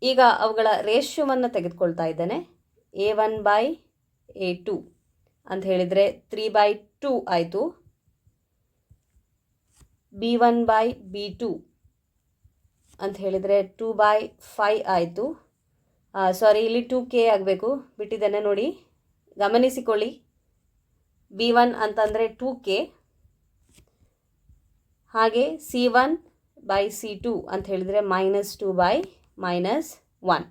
ಈಗ ಅವುಗಳ ರೇಷ್ಯೋವನ್ನು ತೆಗೆದುಕೊಳ್ತಾ ಇದ್ದೇನೆ. A1/A2 ಅಂತ ಹೇಳಿದರೆ 3/2 ಆಯಿತು. B1/B2 ಅಂತ ಹೇಳಿದರೆ 2/5 ಆಯಿತು. ಇಲ್ಲಿ 2K ಆಗಬೇಕು, ಬಿಟ್ಟಿದ್ದೇನೆ ನೋಡಿ, ಗಮನಿಸಿಕೊಳ್ಳಿ. B1 ಅಂತಂದರೆ 2K, ಹಾಗೆ C1/C2 ಅಂತ ಹೇಳಿದರೆ -2/-1.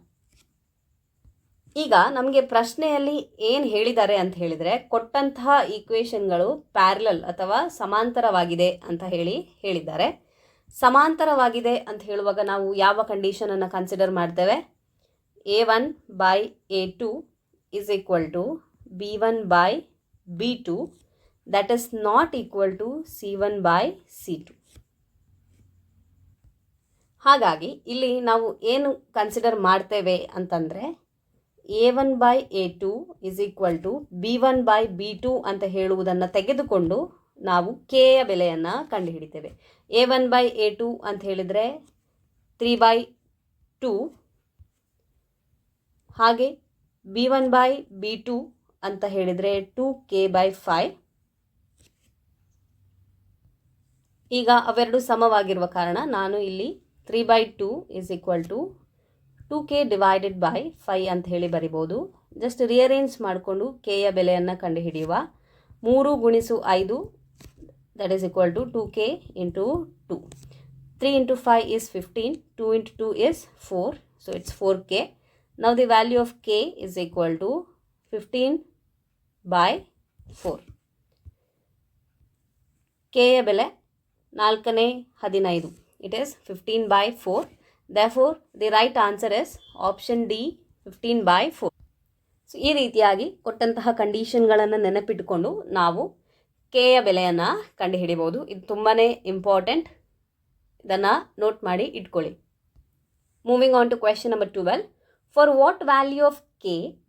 ಈಗ ನಮಗೆ ಪ್ರಶ್ನೆಯಲ್ಲಿ ಏನು ಹೇಳಿದ್ದಾರೆ ಅಂತ ಹೇಳಿದರೆ, ಕೊಟ್ಟಂತಹ ಈಕ್ವೇಷನ್ಗಳು ಪ್ಯಾರಲಲ್ ಅಥವಾ ಸಮಾಂತರವಾಗಿದೆ ಅಂತ ಹೇಳಿದ್ದಾರೆ. ಸಮಾಂತರವಾಗಿದೆ ಅಂತ ಹೇಳುವಾಗ ನಾವು ಯಾವ ಕಂಡೀಷನನ್ನು ಕನ್ಸಿಡರ್ ಮಾಡ್ತೇವೆ? A1/A2 is equal to B1/B2, that is not equal to C1/C2. ಹಾಗಾಗಿ ಇಲ್ಲಿ ನಾವು ಏನು ಕನ್ಸಿಡರ್ ಮಾಡ್ತೇವೆ ಅಂತಂದರೆ, A1/A2 is equal to B1/B2 ಅಂತ ಹೇಳುವುದನ್ನು ತೆಗೆದುಕೊಂಡು ನಾವು Kಯ ಬೆಲೆಯನ್ನು ಕಂಡುಹಿಡಿತೇವೆ. A1/A2 ಅಂತ ಹೇಳಿದರೆ 3/2, ಹಾಗೆ B1/B2 ಅಂತ ಹೇಳಿದರೆ 2K/5. ಈಗ ಅವೆರಡು ಸಮವಾಗಿರುವ ಕಾರಣ ನಾನು ಇಲ್ಲಿ 3/2 is equal to 2K/5 ಅಂತ ಹೇಳಿ ಬರಿಬೋದು. ಜಸ್ಟ್ ರಿಅರೇಂಜ್ ಮಾಡಿಕೊಂಡು Kಯ ಬೆಲೆಯನ್ನು ಕಂಡುಹಿಡಿಯುವ. 3 × 5 that is equal to 2K into 2. 3 into 5 is 15, 2 into 2 is 4, so it's 4K. Now the value of K is equal to 15/4. Kಯ ಬೆಲೆ 4/15, it is 15/4. Therefore the right answer is option D, 15/4. So ಈ ರೀತಿಯಾಗಿ ಕೊಟ್ಟಂತಹ ಕಂಡೀಷನ್ಗಳನ್ನು ನೆನಪಿಟ್ಟುಕೊಂಡು ನಾವು Kಯ ಬೆಲೆಯನ್ನು ಕಂಡುಹಿಡಿಯಬಹುದು. ಇದು ತುಂಬಾ important, ಇದನ್ನು ನೋಟ್ ಮಾಡಿ ಇಟ್ಕೊಳ್ಳಿ. Moving on to question number 12. For what value of K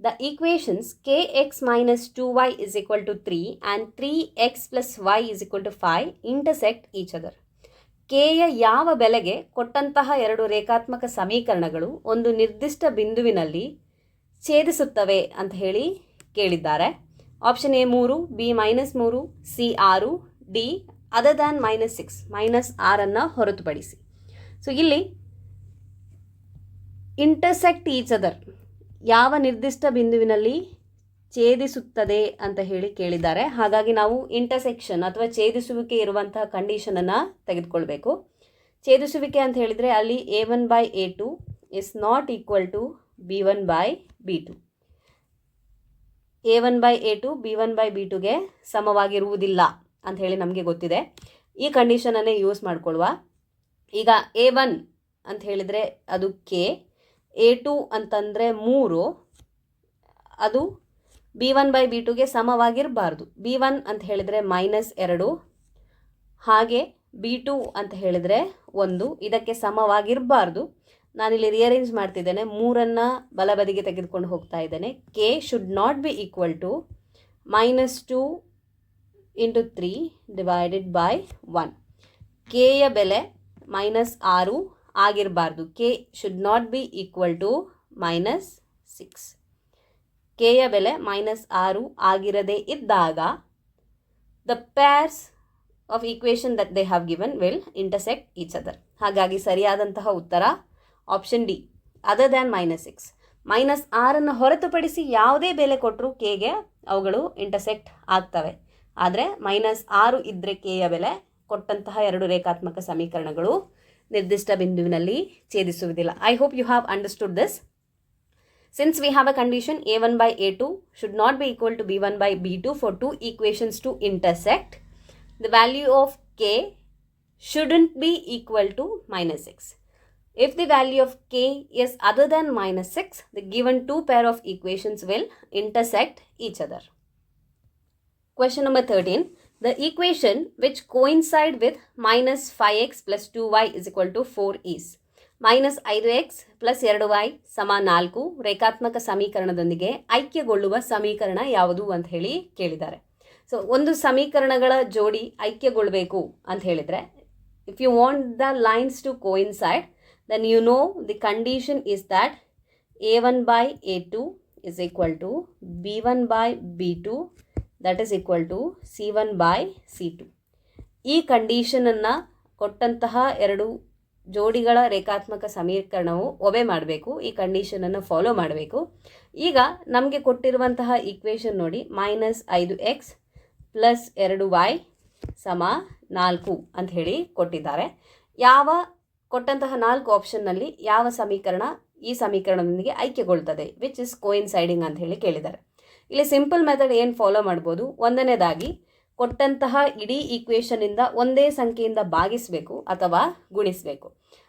the equations kx minus 2y is equal to 3 and 3x plus y is equal to 5 intersect each other? Kಯ ಯಾವ ಬೆಲೆಗೆ ಕೊಟ್ಟಂತಹ ಎರಡು ರೇಖಾತ್ಮಕ ಸಮೀಕರಣಗಳು ಒಂದು ನಿರ್ದಿಷ್ಟ ಬಿಂದುವಿನಲ್ಲಿ ಛೇದಿಸುತ್ತವೆ ಅಂತ ಹೇಳಿ ಕೇಳಿದ್ದಾರೆ. Option A 3, B -3, C 6, D other than -6, -6 ಹೊರತುಪಡಿಸಿ. ಸೊ ಇಲ್ಲಿ ಇಂಟರ್ಸೆಕ್ಟ್ ಈಚ್ ಅದರ್, ಯಾವ ನಿರ್ದಿಷ್ಟ ಬಿಂದುವಿನಲ್ಲಿ ಛೇದಿಸುತ್ತದೆ ಅಂತ ಹೇಳಿ ಕೇಳಿದ್ದಾರೆ. ಹಾಗಾಗಿ ನಾವು ಇಂಟರ್ಸೆಕ್ಷನ್ ಅಥವಾ ಛೇದಿಸುವಿಕೆ ಇರುವಂತಹ ಕಂಡೀಷನನ್ನು ತೆಗೆದುಕೊಳ್ಬೇಕು. ಛೇದಿಸುವಿಕೆ ಅಂತ ಹೇಳಿದರೆ ಅಲ್ಲಿ A1/A2 is not equal to B1/B2. A1/A2 B1/B2ಗೆ ಸಮವಾಗಿರುವುದಿಲ್ಲ ಅಂತ ಹೇಳಿ ನಮಗೆ ಗೊತ್ತಿದೆ. ಈ ಕಂಡೀಷನನ್ನೇ ಯೂಸ್ ಮಾಡಿಕೊಳ್ಳುವ. ಈಗ A1 ಅಂತ ಹೇಳಿದರೆ ಅದು K, A2 ಅಂತಂದರೆ 3, ಅದು B1/B2ಗೆ ಸಮವಾಗಿರಬಾರ್ದು. B1 ಅಂತ ಹೇಳಿದರೆ -2, ಹಾಗೆ B2 ಅಂತ ಹೇಳಿದರೆ 1, ಇದಕ್ಕೆ ಸಮವಾಗಿರಬಾರ್ದು. ನಾನಿಲ್ಲಿ ರಿಅರೇಂಜ್ ಮಾಡ್ತಿದ್ದೇನೆ, 3 ಬಲಬದಿಗೆ ತೆಗೆದುಕೊಂಡು ಹೋಗ್ತಾ ಇದ್ದೇನೆ. K should not be equal to -2 into 3 divided by 1. Kಯ ಬೆಲೆ -6 ಆಗಿರಬಾರ್ದು. K should not be equal to -6. Kಯ ಬೆಲೆ -6 ಆಗಿರದೇ ಇದ್ದಾಗ the pairs of equation that they have given will intersect each other. ಹಾಗಾಗಿ ಸರಿಯಾದಂತಹ ಉತ್ತರ ಆಪ್ಷನ್ ಡಿ, ಅದರ್ ದ್ಯಾನ್ -6. -6 ಹೊರತುಪಡಿಸಿ ಯಾವುದೇ ಬೆಲೆ ಕೊಟ್ಟರು Kಗೆ ಅವುಗಳು ಇಂಟರ್ಸೆಕ್ಟ್ ಆಗ್ತವೆ. ಆದರೆ -6 ಇದ್ದರೆ Kಯ ಬೆಲೆ ಕೊಟ್ಟಂತಹ ಎರಡು ರೇಖಾತ್ಮಕ ಸಮೀಕರಣಗಳು ನಿರ್ದಿಷ್ಟ ಬಿಂದುವಿನಲ್ಲಿ ಛೇದಿಸುವುದಿಲ್ಲ. I hope you have understood this. Since we have a condition A1/A2 should not be equal to B1/B2 for two equations to intersect, the value of K shouldn't be equal to -6. If the value of K is other than -6, the given two pair of equations will intersect each other. Question number 13. The equation which coincide with -5x plus 2y is equal to 4 is -5x + 2y = 4 ರೇಖಾತ್ಮಕ ಸಮೀಕರಣದೊಂದಿಗೆ ಐಕ್ಯಗೊಳ್ಳುವ ಸಮೀಕರಣ ಯಾವುದು ಅಂತ ಹೇಳಿ ಕೇಳಿದ್ದಾರೆ. So ಒಂದು ಸಮೀಕರಣಗಳ ಜೋಡಿ ಐಕ್ಯಗೊಳ್ಳಬೇಕು ಅಂತ ಹೇಳಿದರೆ, if you want the lines to coincide, then you know the condition is that a1/a2 is equal to b1/b2 that is equal to c1/c2. ಈ ಕಂಡೀಷನನ್ನು ಕೊಟ್ಟಂತಹ ಎರಡು ಜೋಡಿಗಳ ರೇಖಾತ್ಮಕ ಸಮೀಕರಣವು ಒಬೆ ಮಾಡಬೇಕು. ಈ ಕಂಡೀಷನನ್ನು ಫಾಲೋ ಮಾಡಬೇಕು. ಈಗ ನಮಗೆ ಕೊಟ್ಟಿರುವಂತಹ ಈಕ್ವೇಷನ್ ನೋಡಿ, -5x + 2y = 4 ಅಂತ ಹೇಳಿ ಕೊಟ್ಟಿದ್ದಾರೆ. ಕೊಟ್ಟಂತಹ 4 ಆಪ್ಷನ್ನಲ್ಲಿ ಯಾವ ಸಮೀಕರಣ ಈ ಸಮೀಕರಣದೊಂದಿಗೆ ಐಕ್ಯಗೊಳ್ತದೆ, ವಿಚ್ ಇಸ್ ಕೋಇನ್ಸೈಡಿಂಗ್ ಅಂತ ಹೇಳಿ ಕೇಳಿದ್ದಾರೆ. ಇಲ್ಲಿ ಸಿಂಪಲ್ ಮೆಥಡ್ ಏನು ಫಾಲೋ ಮಾಡ್ಬೋದು, ಒಂದನೇದಾಗಿ ಕೊಟ್ಟಂತಹ ಇಡೀ ಈಕ್ವೇಷನಿಂದ ಒಂದೇ ಸಂಖ್ಯೆಯಿಂದ ಭಾಗಿಸಬೇಕು ಅಥವಾ ಗುಣಿಸಬೇಕು.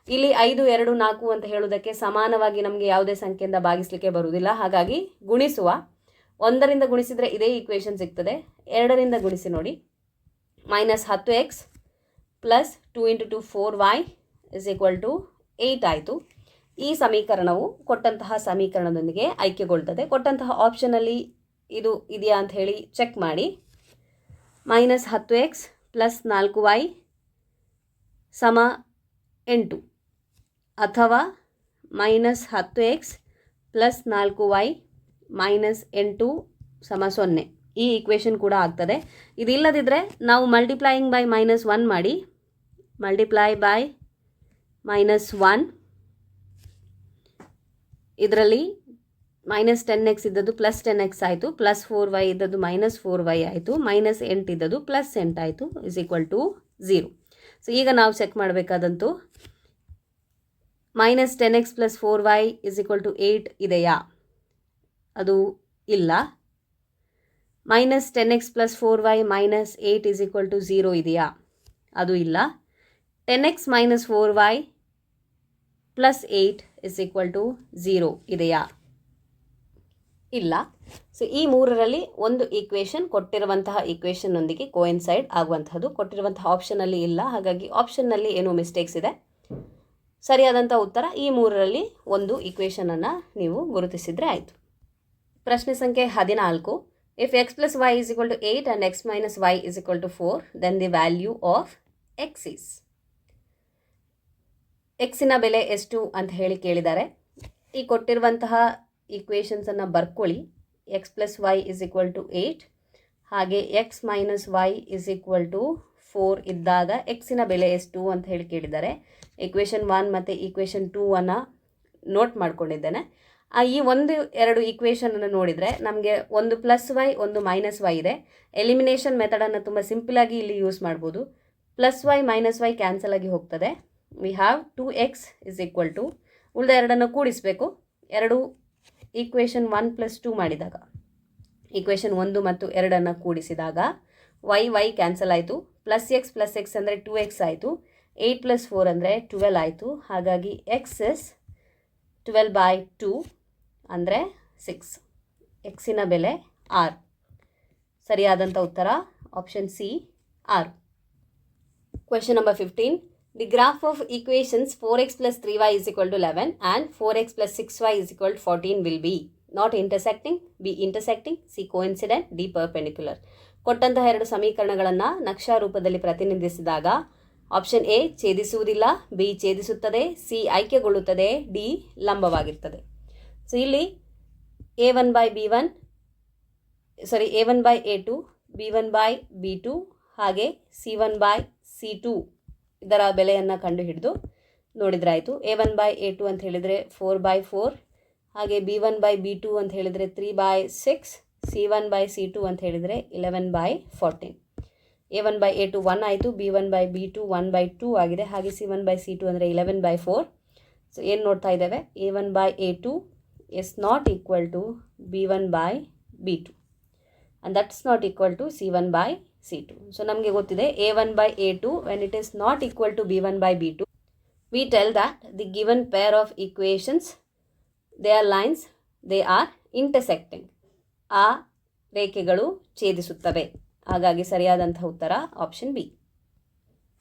ಇಲ್ಲಿ 5, 2, 4 ಅಂತ ಹೇಳೋದಕ್ಕೆ ಸಮಾನವಾಗಿ ನಮಗೆ ಯಾವುದೇ ಸಂಖ್ಯೆಯಿಂದ ಭಾಗಿಸಲಿಕ್ಕೆ ಬರುವುದಿಲ್ಲ. ಹಾಗಾಗಿ ಗುಣಿಸುವ, 1ರಿಂದ ಗುಣಿಸಿದರೆ ಇದೇ ಈಕ್ವೇಷನ್ ಸಿಗ್ತದೆ. 2ರಿಂದ ಗುಣಿಸಿ ನೋಡಿ, -10x + 2 × 2 4y = 8 ಆಯಿತು. ಈ ಸಮೀಕರಣವು ಕೊಟ್ಟಂತಹ ಸಮೀಕರಣದೊಂದಿಗೆ ಐಕ್ಯಗೊಳ್ತದೆ. ಕೊಟ್ಟಂತಹ ಆಪ್ಷನಲ್ಲಿ ಇದು ಇದೆಯಾ ಅಂತ ಹೇಳಿ ಚೆಕ್ ಮಾಡಿ. -10x + 4y = 8 ಅಥವಾ -10x + 4y - 8 = 0. ಈ ಈಕ್ವೇಷನ್ ಕೂಡ ಆಗ್ತದೆ. ಇದಿಲ್ಲದಿದ್ದರೆ ನಾವು ಮಲ್ಟಿಪ್ಲೈಯಿಂಗ್ ಬೈ -1 ಮಾಡಿ, ಮಲ್ಟಿಪ್ಲೈ ಬೈ -1, ಇದರಲ್ಲಿ -10x ಇದ್ದದ್ದು +10x ಆಯಿತು, +4y ಇದ್ದದ್ದು -4y ಆಯಿತು, -8 ಇದ್ದದ್ದು +8 ಆಯಿತು, = 0. ಸೊ ಈಗ ನಾವು ಚೆಕ್ ಮಾಡಬೇಕಾದಂತೂ -10x + 4y = 8 ಇದೆಯಾ? ಅದು ಇಲ್ಲ. -10x + 4y - 8 = 0 ಇದೆಯಾ? ಅದು ಇಲ್ಲ. 10x - 4y + 8 = 0 ಇದೆಯಾ? ಇಲ್ಲ. ಸೊ ಈ ಮೂರರಲ್ಲಿ ಒಂದು ಈಕ್ವೇಷನ್ ಕೊಟ್ಟಿರುವಂತಹ ಈಕ್ವೇಷನ್ನೊಂದಿಗೆ ಕೋಇನ್ಸೈಡ್ ಆಗುವಂಥದ್ದು ಕೊಟ್ಟಿರುವಂತಹ ಆಪ್ಷನಲ್ಲಿ ಇಲ್ಲ. ಹಾಗಾಗಿ ಆಪ್ಷನ್ನಲ್ಲಿ ಏನೋ ಮಿಸ್ಟೇಕ್ಸ್ ಇದೆ. ಸರಿಯಾದಂಥ ಉತ್ತರ ಈ ಮೂರರಲ್ಲಿ ಒಂದು ಈಕ್ವೇಷನನ್ನು ನೀವು ಗುರುತಿಸಿದರೆ ಆಯಿತು. ಪ್ರಶ್ನೆ ಸಂಖ್ಯೆ 14. If x + y = 8 and x - y = 4, then the value of x is. ಎಕ್ಸಿನ ಬೆಲೆ ಎಷ್ಟು ಅಂತ ಹೇಳಿ ಕೇಳಿದ್ದಾರೆ. ಈ ಕೊಟ್ಟಿರುವಂತಹ ಈಕ್ವೇಷನ್ಸನ್ನು ಬರ್ಕೊಳ್ಳಿ. x + y = 8 ಹಾಗೆ x - y = 4 ಇದ್ದಾಗ ಎಕ್ಸಿನ ಬೆಲೆ ಎಷ್ಟು ಅಂತ ಹೇಳಿ ಕೇಳಿದ್ದಾರೆ. ಈಕ್ವೇಷನ್ 1 ಮತ್ತು ಈಕ್ವೇಷನ್ 2 ನೋಟ್ ಮಾಡ್ಕೊಂಡಿದ್ದೇನೆ. ಈ 1-2 ಈಕ್ವೇಷನನ್ನು ನೋಡಿದರೆ ನಮಗೆ ಒಂದು +y ಒಂದು -y ಇದೆ. ಎಲಿಮಿನೇಷನ್ ಮೆಥಡನ್ನು ತುಂಬ ಸಿಂಪಲಾಗಿ ಇಲ್ಲಿ ಯೂಸ್ ಮಾಡ್ಬೋದು. +y - y ಕ್ಯಾನ್ಸಲ್ ಆಗಿ ಹೋಗ್ತದೆ. ವಿ ಹ್ಯಾವ್ 2x = ಉಳಿದ ಎರಡನ್ನು ಕೂಡಿಸಬೇಕು. ಎರಡು ಈಕ್ವೇಷನ್ 1 + 2 ಮಾಡಿದಾಗ, ಈಕ್ವೇಷನ್ 1 ಮತ್ತು 2 ಕೂಡಿಸಿದಾಗ y ಕ್ಯಾನ್ಸಲ್ ಆಯಿತು. +x ಅಂದರೆ 2x ಆಯಿತು. 8 + 4 ಅಂದರೆ 12 ಆಯಿತು. ಹಾಗಾಗಿ x ಇಸ್ 12/2 ಅಂದರೆ 6. ಎಕ್ಸಿನ ಬೆಲೆ 6. ಸರಿಯಾದಂಥ ಉತ್ತರ option C 6. Question number 15. The graph of equations 4x + 3y = 11 and 4x + 6y = 14 will be not intersecting, B intersecting, C coincident, D perpendicular. ಕೊಟ್ಟಂತಹ ಎರಡು ಸಮೀಕರಣಗಳನ್ನು ನಕ್ಷಾ ರೂಪದಲ್ಲಿ ಪ್ರತಿನಿಧಿಸಿದಾಗ ಆಪ್ಷನ್ ಎ ಛೇದಿಸುವುದಿಲ್ಲ, ಬಿ ಛೇದಿಸುತ್ತದೆ, ಸಿ ಐಕ್ಯಗೊಳ್ಳುತ್ತದೆ, ಡಿ ಲಂಬವಾಗಿರ್ತದೆ. ಸೊ ಇಲ್ಲಿ a1/a2, b1/b2 ಹಾಗೆ c1/c2 ಇದರ ಬೆಲೆಯನ್ನು ಕಂಡುಹಿಡಿದು ನೋಡಿದ್ರಾಯಿತು. a1/a2 ಅಂತ ಹೇಳಿದರೆ 4/4 ಹಾಗೆ b1/b2 ಅಂತ ಹೇಳಿದರೆ 3/6, c1/c2 ಅಂತ ಹೇಳಿದರೆ 11/14. a1/a2 1 ಆಯಿತು, b1/b2 1/2 ಆಗಿದೆ, ಹಾಗೆ c1/c2 ಅಂದರೆ 11/4. ಸೊ ಏನು ನೋಡ್ತಾ ಇದ್ದೇವೆ, a1/a2 is not equal to b1/b2 and that's not equal to c1/c2. So ನಮಗೆ ಗೊತ್ತಿದೆ a1/a2 when it is not equal to b1/b2, we tell that the given pair of equations, their lines, they are intersecting. ಆ ರೇಖೆಗಳು ಛೇದಿಸುತ್ತವೆ. ಹಾಗಾಗಿ ಸರಿಯಾದಂಥ ಉತ್ತರ option B.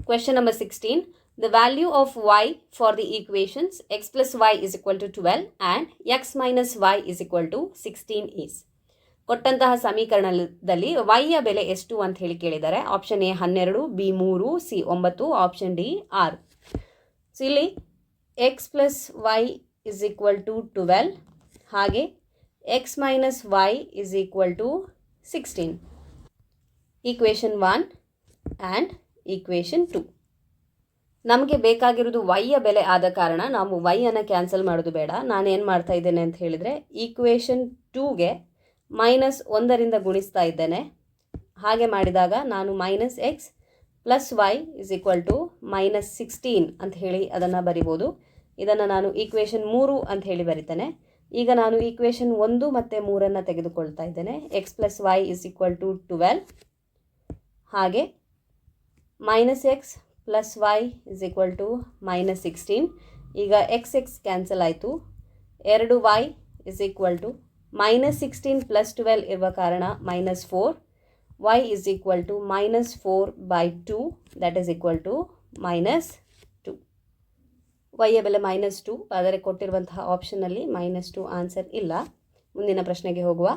Question number 16. The value of y for the equations x plus y is equal to 12 and x minus y is equal to 16 is. ಕೊಟ್ಟಂತಹ ಸಮೀಕರಣದಲ್ಲಿ y ಯ ಬೆಲೆ ಎಷ್ಟು ಅಂತ ಹೇಳಿ ಕೇಳಿದ್ದಾರೆ. Option A 12, B 3, C 9, option D 6. So ಇಲ್ಲಿ x plus y is equal to 12 ಹಾಗೆ x minus y is equal to 16. Equation 1 and equation 2. ನಮಗೆ ಬೇಕಾಗಿರೋದು y ಯ ಬೆಲೆ ಆದ ಕಾರಣ ನಾವು y ಅನ್ನು ಕ್ಯಾನ್ಸಲ್ ಮಾಡೋದು ಬೇಡ. ನಾನೇನು ಮಾಡ್ತಾ ಇದ್ದೇನೆ ಅಂತ ಹೇಳಿದರೆ ಈಕ್ವೇಷನ್ 2ಗೆ -1ರಿಂದ ಗುಣಿಸ್ತಾ ಇದ್ದೇನೆ. ಹಾಗೆ ಮಾಡಿದಾಗ ನಾನು minus x plus y is equal to -16 ಅಂತ ಹೇಳಿ ಅದನ್ನು ಬರಿಬೋದು. ಇದನ್ನು ನಾನು ಈಕ್ವೇಷನ್ 3 ಅಂತ ಹೇಳಿ ಬರಿತೇನೆ. ಈಗ ನಾನು ಈಕ್ವೇಷನ್ 1 ಮತ್ತು 3 ತೆಗೆದುಕೊಳ್ತಾ ಇದ್ದೇನೆ. X plus y is equal to 12 ಹಾಗೆ minus x plus y is equal to -16. ಈಗ ಎಕ್ಸ್ ಕ್ಯಾನ್ಸಲ್ ಆಯಿತು. 2y is equal to -16 plus 12 ಇರುವ ಕಾರಣ -4. y is equal to -4/2 that is equal to -2. y ಯ ಬೆಲೆ -2, ಆದರೆ ಕೊಟ್ಟಿರುವಂತಹ ಆಪ್ಷನ್ನಲ್ಲಿ -2 ಆನ್ಸರ್ ಇಲ್ಲ. ಮುಂದಿನ ಪ್ರಶ್ನೆಗೆ ಹೋಗುವ.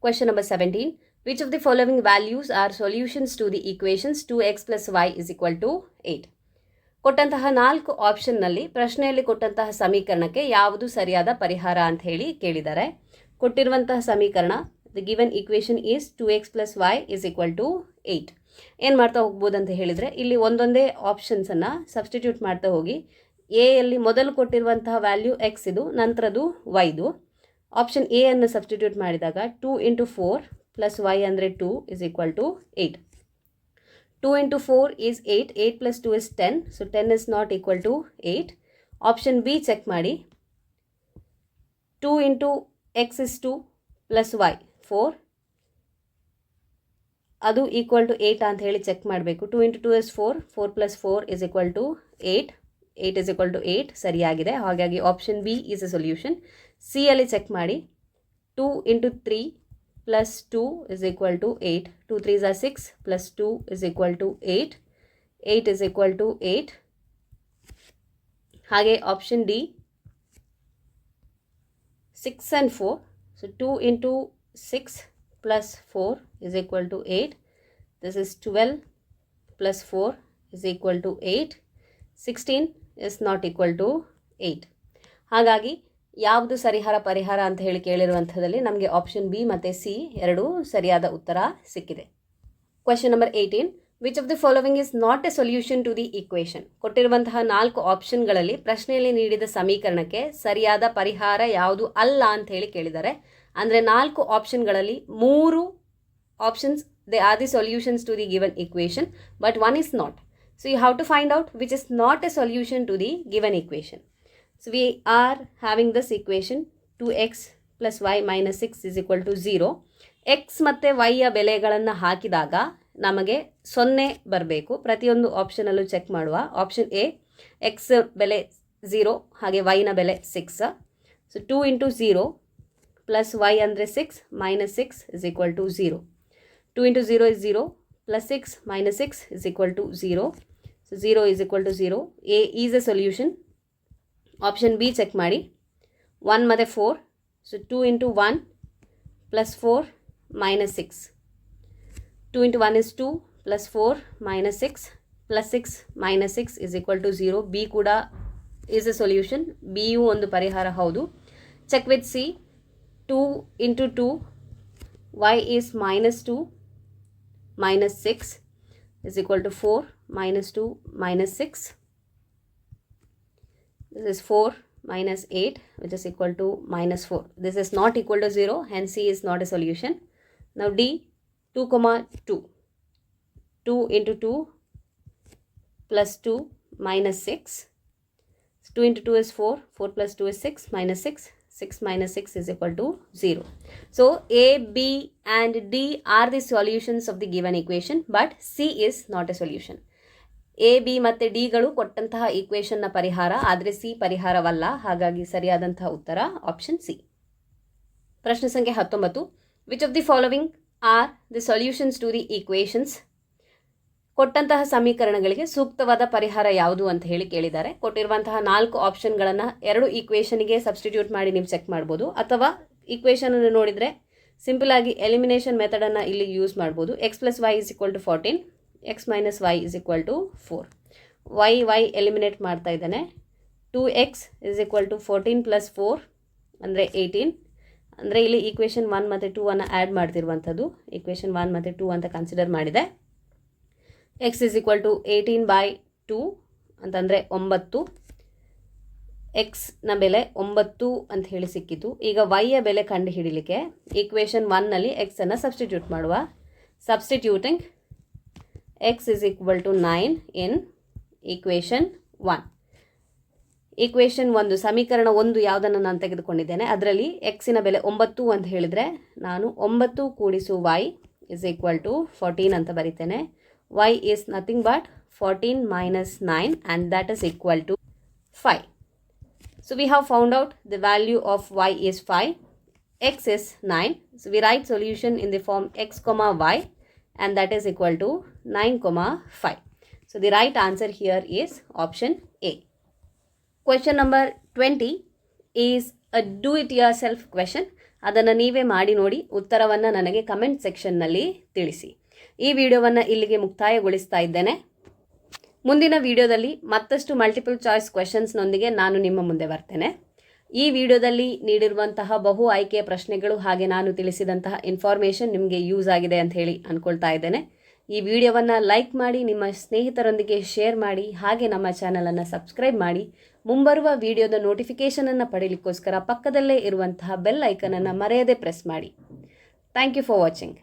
Question number 17. Which of the following values are solutions to the equations 2x plus y is equal to 8? ಕೊಟ್ಟಂತಹ 4 ಆಪ್ಷನ್ನಲ್ಲಿ ಪ್ರಶ್ನೆಯಲ್ಲಿ ಕೊಟ್ಟಂತಹ ಸಮೀಕರಣಕ್ಕೆ ಯಾವುದು ಸರಿಯಾದ ಪರಿಹಾರ ಅಂತ ಹೇಳಿ ಕೇಳಿದ್ದಾರೆ. ಕೊಟ್ಟಿರುವಂತಹ ಸಮೀಕರಣ the given equation is 2x plus y is equal to 8. ಏನು ಮಾಡ್ತಾ ಹೋಗ್ಬೋದು ಅಂತ ಹೇಳಿದರೆ ಇಲ್ಲಿ ಒಂದೊಂದೇ ಆಪ್ಷನ್ಸನ್ನು ಸಬ್ಸ್ಟಿಟ್ಯೂಟ್ ಮಾಡ್ತಾ ಹೋಗಿ ಎಯಲ್ಲಿ ಮೊದಲು ಕೊಟ್ಟಿರುವಂತಹ ವ್ಯಾಲ್ಯೂ ಎಕ್ಸ್ ಇದು, ನಂತರದು ವೈದು. ಆಪ್ಷನ್ ಎ ಅನ್ನು ಸಬ್ಸ್ಟಿಟ್ಯೂಟ್ ಮಾಡಿದಾಗ 2 × 4 ಪ್ಲಸ್ y ಅಂದರೆ 2 is equal to 8. 2 × 4 is 8. 8 plus 2 is 10. So 10 is not equal to 8. Option B check ಮಾಡಿ. 2 × x is 2 plus y 4. ಅದು ಈಕ್ವಲ್ ಟು 8 ಅಂತ ಹೇಳಿ ಚೆಕ್ ಮಾಡಬೇಕು. 2 × 2 is 4. 4 plus 4 is equal to 8. 8 is equal to 8 ಸರಿಯಾಗಿದೆ. ಹಾಗಾಗಿ option B is a solution. C ಅಲ್ಲಿ check ಮಾಡಿ. 2 × 3 plus 2 is equal to 8. 2 3s are 6 plus 2 is equal to 8. 8 is equal to 8. ಹಾಗೆ option D 6 and 4. So 2 × 6 plus 4 is equal to 8. This is 12 plus 4 is equal to 8. 16 is not equal to 8. ಹಾಗಾಗಿ ಯಾವುದು ಪರಿಹಾರ ಅಂತ ಹೇಳಿ ಕೇಳಿರುವಂಥದ್ದಲ್ಲಿ ನಮಗೆ option B ಮತ್ತು C ಎರಡೂ ಸರಿಯಾದ ಉತ್ತರ ಸಿಕ್ಕಿದೆ. Question number 18. Which of the following is not a solution to the equation? ಕೊಟ್ಟಿರುವಂತಹ 4 ಆಪ್ಷನ್ಗಳಲ್ಲಿ ಪ್ರಶ್ನೆಯಲ್ಲಿ ನೀಡಿದ ಸಮೀಕರಣಕ್ಕೆ ಸರಿಯಾದ ಪರಿಹಾರ ಯಾವುದು ಅಲ್ಲ ಅಂತ ಹೇಳಿ ಕೇಳಿದ್ದಾರೆ. ಅಂದರೆ 4 ಆಪ್ಷನ್ಗಳಲ್ಲಿ 3 options they are the solutions to the given equation, but one is not. So you have to find out which is not a solution to the given equation. So we are having this equation 2x plus y minus 6 is equal to 0. x ಮತ್ತು y ಯ ಬೆಲೆಗಳನ್ನು ಹಾಕಿದಾಗ ನಮಗೆ 0 ಬರಬೇಕು. ಪ್ರತಿಯೊಂದು ಆಪ್ಷನಲ್ಲೂ check ಮಾಡುವ. Option A x ಬೆಲೆ 0 ಹಾಗೆ y ನ ಬೆಲೆ 6. ಸೊ 2 × 0 ಪ್ಲಸ್ y ಅಂದರೆ 6 minus 6 is equal to 0. 2 × 0 is 0 plus 6 minus 6 is equal to 0. So 0 is equal to 0. A is a solution. Option B check ಮಾಡಿ. 1 ಮತ್ತು 4. So 2 × 1 plus 4 minus 6. 2 × 1 is 2 plus 4 minus 6 plus 6 minus 6 is equal to 0. B ಕೂಡ is a solution. ಬಿಯು ಒಂದು ಪರಿಹಾರ ಹೌದು. Check with C. 2 × 2 y is -2 minus 6 is equal to 4 minus 2 minus 6. This is 4 minus 8 which is equal to -4. This is not equal to 0, hence C is not a solution. Now D 2, 2. 2 × 2 plus 2 minus 6. 2 × 2 is 4. 4 plus 2 is 6 minus 6. 6 minus 6 is equal to 0. So A, B and D are the solutions of the given equation, but C is not a solution. A B ಮತ್ತು ಡಿಗಳು ಕೊಟ್ಟಂತಹ ಈಕ್ವೇಷನ್ನ ಪರಿಹಾರ, ಆದರೆ C ಪರಿಹಾರವಲ್ಲ. ಹಾಗಾಗಿ ಸರಿಯಾದಂತಹ ಉತ್ತರ option C. ಪ್ರಶ್ನೆ ಸಂಖ್ಯೆ 19. Which of the following are the solutions to the equations? ಕೊಟ್ಟಂತಹ ಸಮೀಕರಣಗಳಿಗೆ ಸೂಕ್ತವಾದ ಪರಿಹಾರ ಯಾವುದು ಅಂತ ಹೇಳಿ ಕೇಳಿದ್ದಾರೆ. ಕೊಟ್ಟಿರುವಂತಹ 4 ಆಪ್ಷನ್ಗಳನ್ನು 2 ಈಕ್ವೇಷನ್ಗೆ ಸಬ್ಸ್ಟಿಟ್ಯೂಟ್ ಮಾಡಿ ನೀವು ಚೆಕ್ ಮಾಡ್ಬೋದು, ಅಥವಾ ಈಕ್ವೇಷನನ್ನು ನೋಡಿದರೆ ಸಿಂಪಲ್ ಆಗಿ ಎಲಿಮಿನೇಷನ್ ಮೆಥಡನ್ನು ಇಲ್ಲಿ ಯೂಸ್ ಮಾಡ್ಬೋದು. x + y = 14, x - y = 4. y eliminate ಮಾಡ್ತಾ ಇದ್ದಾನೆ. 2x = 14 + 4 ಅಂದರೆ 18. ಅಂದರೆ ಇಲ್ಲಿ ಈಕ್ವೇಷನ್ 1 ಮತ್ತು 2 ಅನ್ನು ಆ್ಯಡ್ ಮಾಡ್ತಿರುವಂಥದ್ದು. ಈಕ್ವೇಷನ್ 1 ಮತ್ತು 2 ಅಂತ ಕನ್ಸಿಡರ್ ಮಾಡಿದೆ. x = 18/2 ಅಂತಂದರೆ 9. ಎಕ್ಸ್ನ ಬೆಲೆ 9 ಅಂತ ಹೇಳಿ ಸಿಕ್ಕಿತು. ಈಗ y ಬೆಲೆ ಕಂಡು ಹಿಡಿಲಿಕ್ಕೆ ಈಕ್ವೇಷನ್ 1ನಲ್ಲಿ ಎಕ್ಸನ್ನು ಸಬ್ಸ್ಟಿಟ್ಯೂಟ್ ಮಾಡುವ. Substituting x = 9 in equation 1. Equation 1 ಸಮೀಕರಣ 1 ಯಾವುದನ್ನು ನಾನು ತೆಗೆದುಕೊಂಡಿದ್ದೇನೆ, ಅದರಲ್ಲಿ ಎಕ್ಸಿನ ಬೆಲೆ 9 ಅಂತ ಹೇಳಿದರೆ ನಾನು 9 + y = 14 ಅಂತ ಬರಿತೇನೆ. y is nothing but 14 - 9 and that is equal to 5. So we have found out the value of y is 5, x is 9. So we write solution in the form x, y and that is equal to 9, 5. So the right answer here is option A. Question number 20 is a do it yourself question. ಅದನ್ನು ನೀವೇ ಮಾಡಿ ನೋಡಿ ಉತ್ತರವನ್ನು ನನಗೆ comment ಸೆಕ್ಷನ್ನಲ್ಲಿ ತಿಳಿಸಿ. ಈ ವಿಡಿಯೋವನ್ನು ಇಲ್ಲಿಗೆ ಮುಕ್ತಾಯಗೊಳಿಸ್ತಾ ಇದ್ದೇನೆ. ಮುಂದಿನ ವಿಡಿಯೋದಲ್ಲಿ ಮತ್ತಷ್ಟು ಮಲ್ಟಿಪಲ್ ಚಾಯ್ಸ್ ಕ್ವೆಶನ್ಸ್ನೊಂದಿಗೆ ನಾನು ನಿಮ್ಮ ಮುಂದೆ ಬರ್ತೇನೆ. ಈ ವಿಡಿಯೋದಲ್ಲಿ ನೀಡಿರುವಂತಹ ಬಹು ಆಯ್ಕೆಯ ಪ್ರಶ್ನೆಗಳು ಹಾಗೆ ನಾನು ತಿಳಿಸಿದಂತಹ ಇನ್ಫಾರ್ಮೇಷನ್ ನಿಮಗೆ ಯೂಸ್ ಆಗಿದೆ ಅಂತ ಹೇಳಿ ಅಂದ್ಕೊಳ್ತಾ ಇದ್ದೇನೆ. ಈ ವಿಡಿಯೋವನ್ನು ಲೈಕ್ ಮಾಡಿ, ನಿಮ್ಮ ಸ್ನೇಹಿತರೊಂದಿಗೆ ಶೇರ್ ಮಾಡಿ, ಹಾಗೆ ನಮ್ಮ ಚಾನಲನ್ನು ಸಬ್ಸ್ಕ್ರೈಬ್ ಮಾಡಿ. ಮುಂಬರುವ ವಿಡಿಯೋದ ನೋಟಿಫಿಕೇಷನನ್ನು ಪಡೆಯಲಿಕ್ಕೋಸ್ಕರ ಪಕ್ಕದಲ್ಲೇ ಇರುವಂತಹ ಬೆಲ್ ಐಕನನ್ನು ಮರೆಯದೆ ಪ್ರೆಸ್ ಮಾಡಿ. Thank you for watching.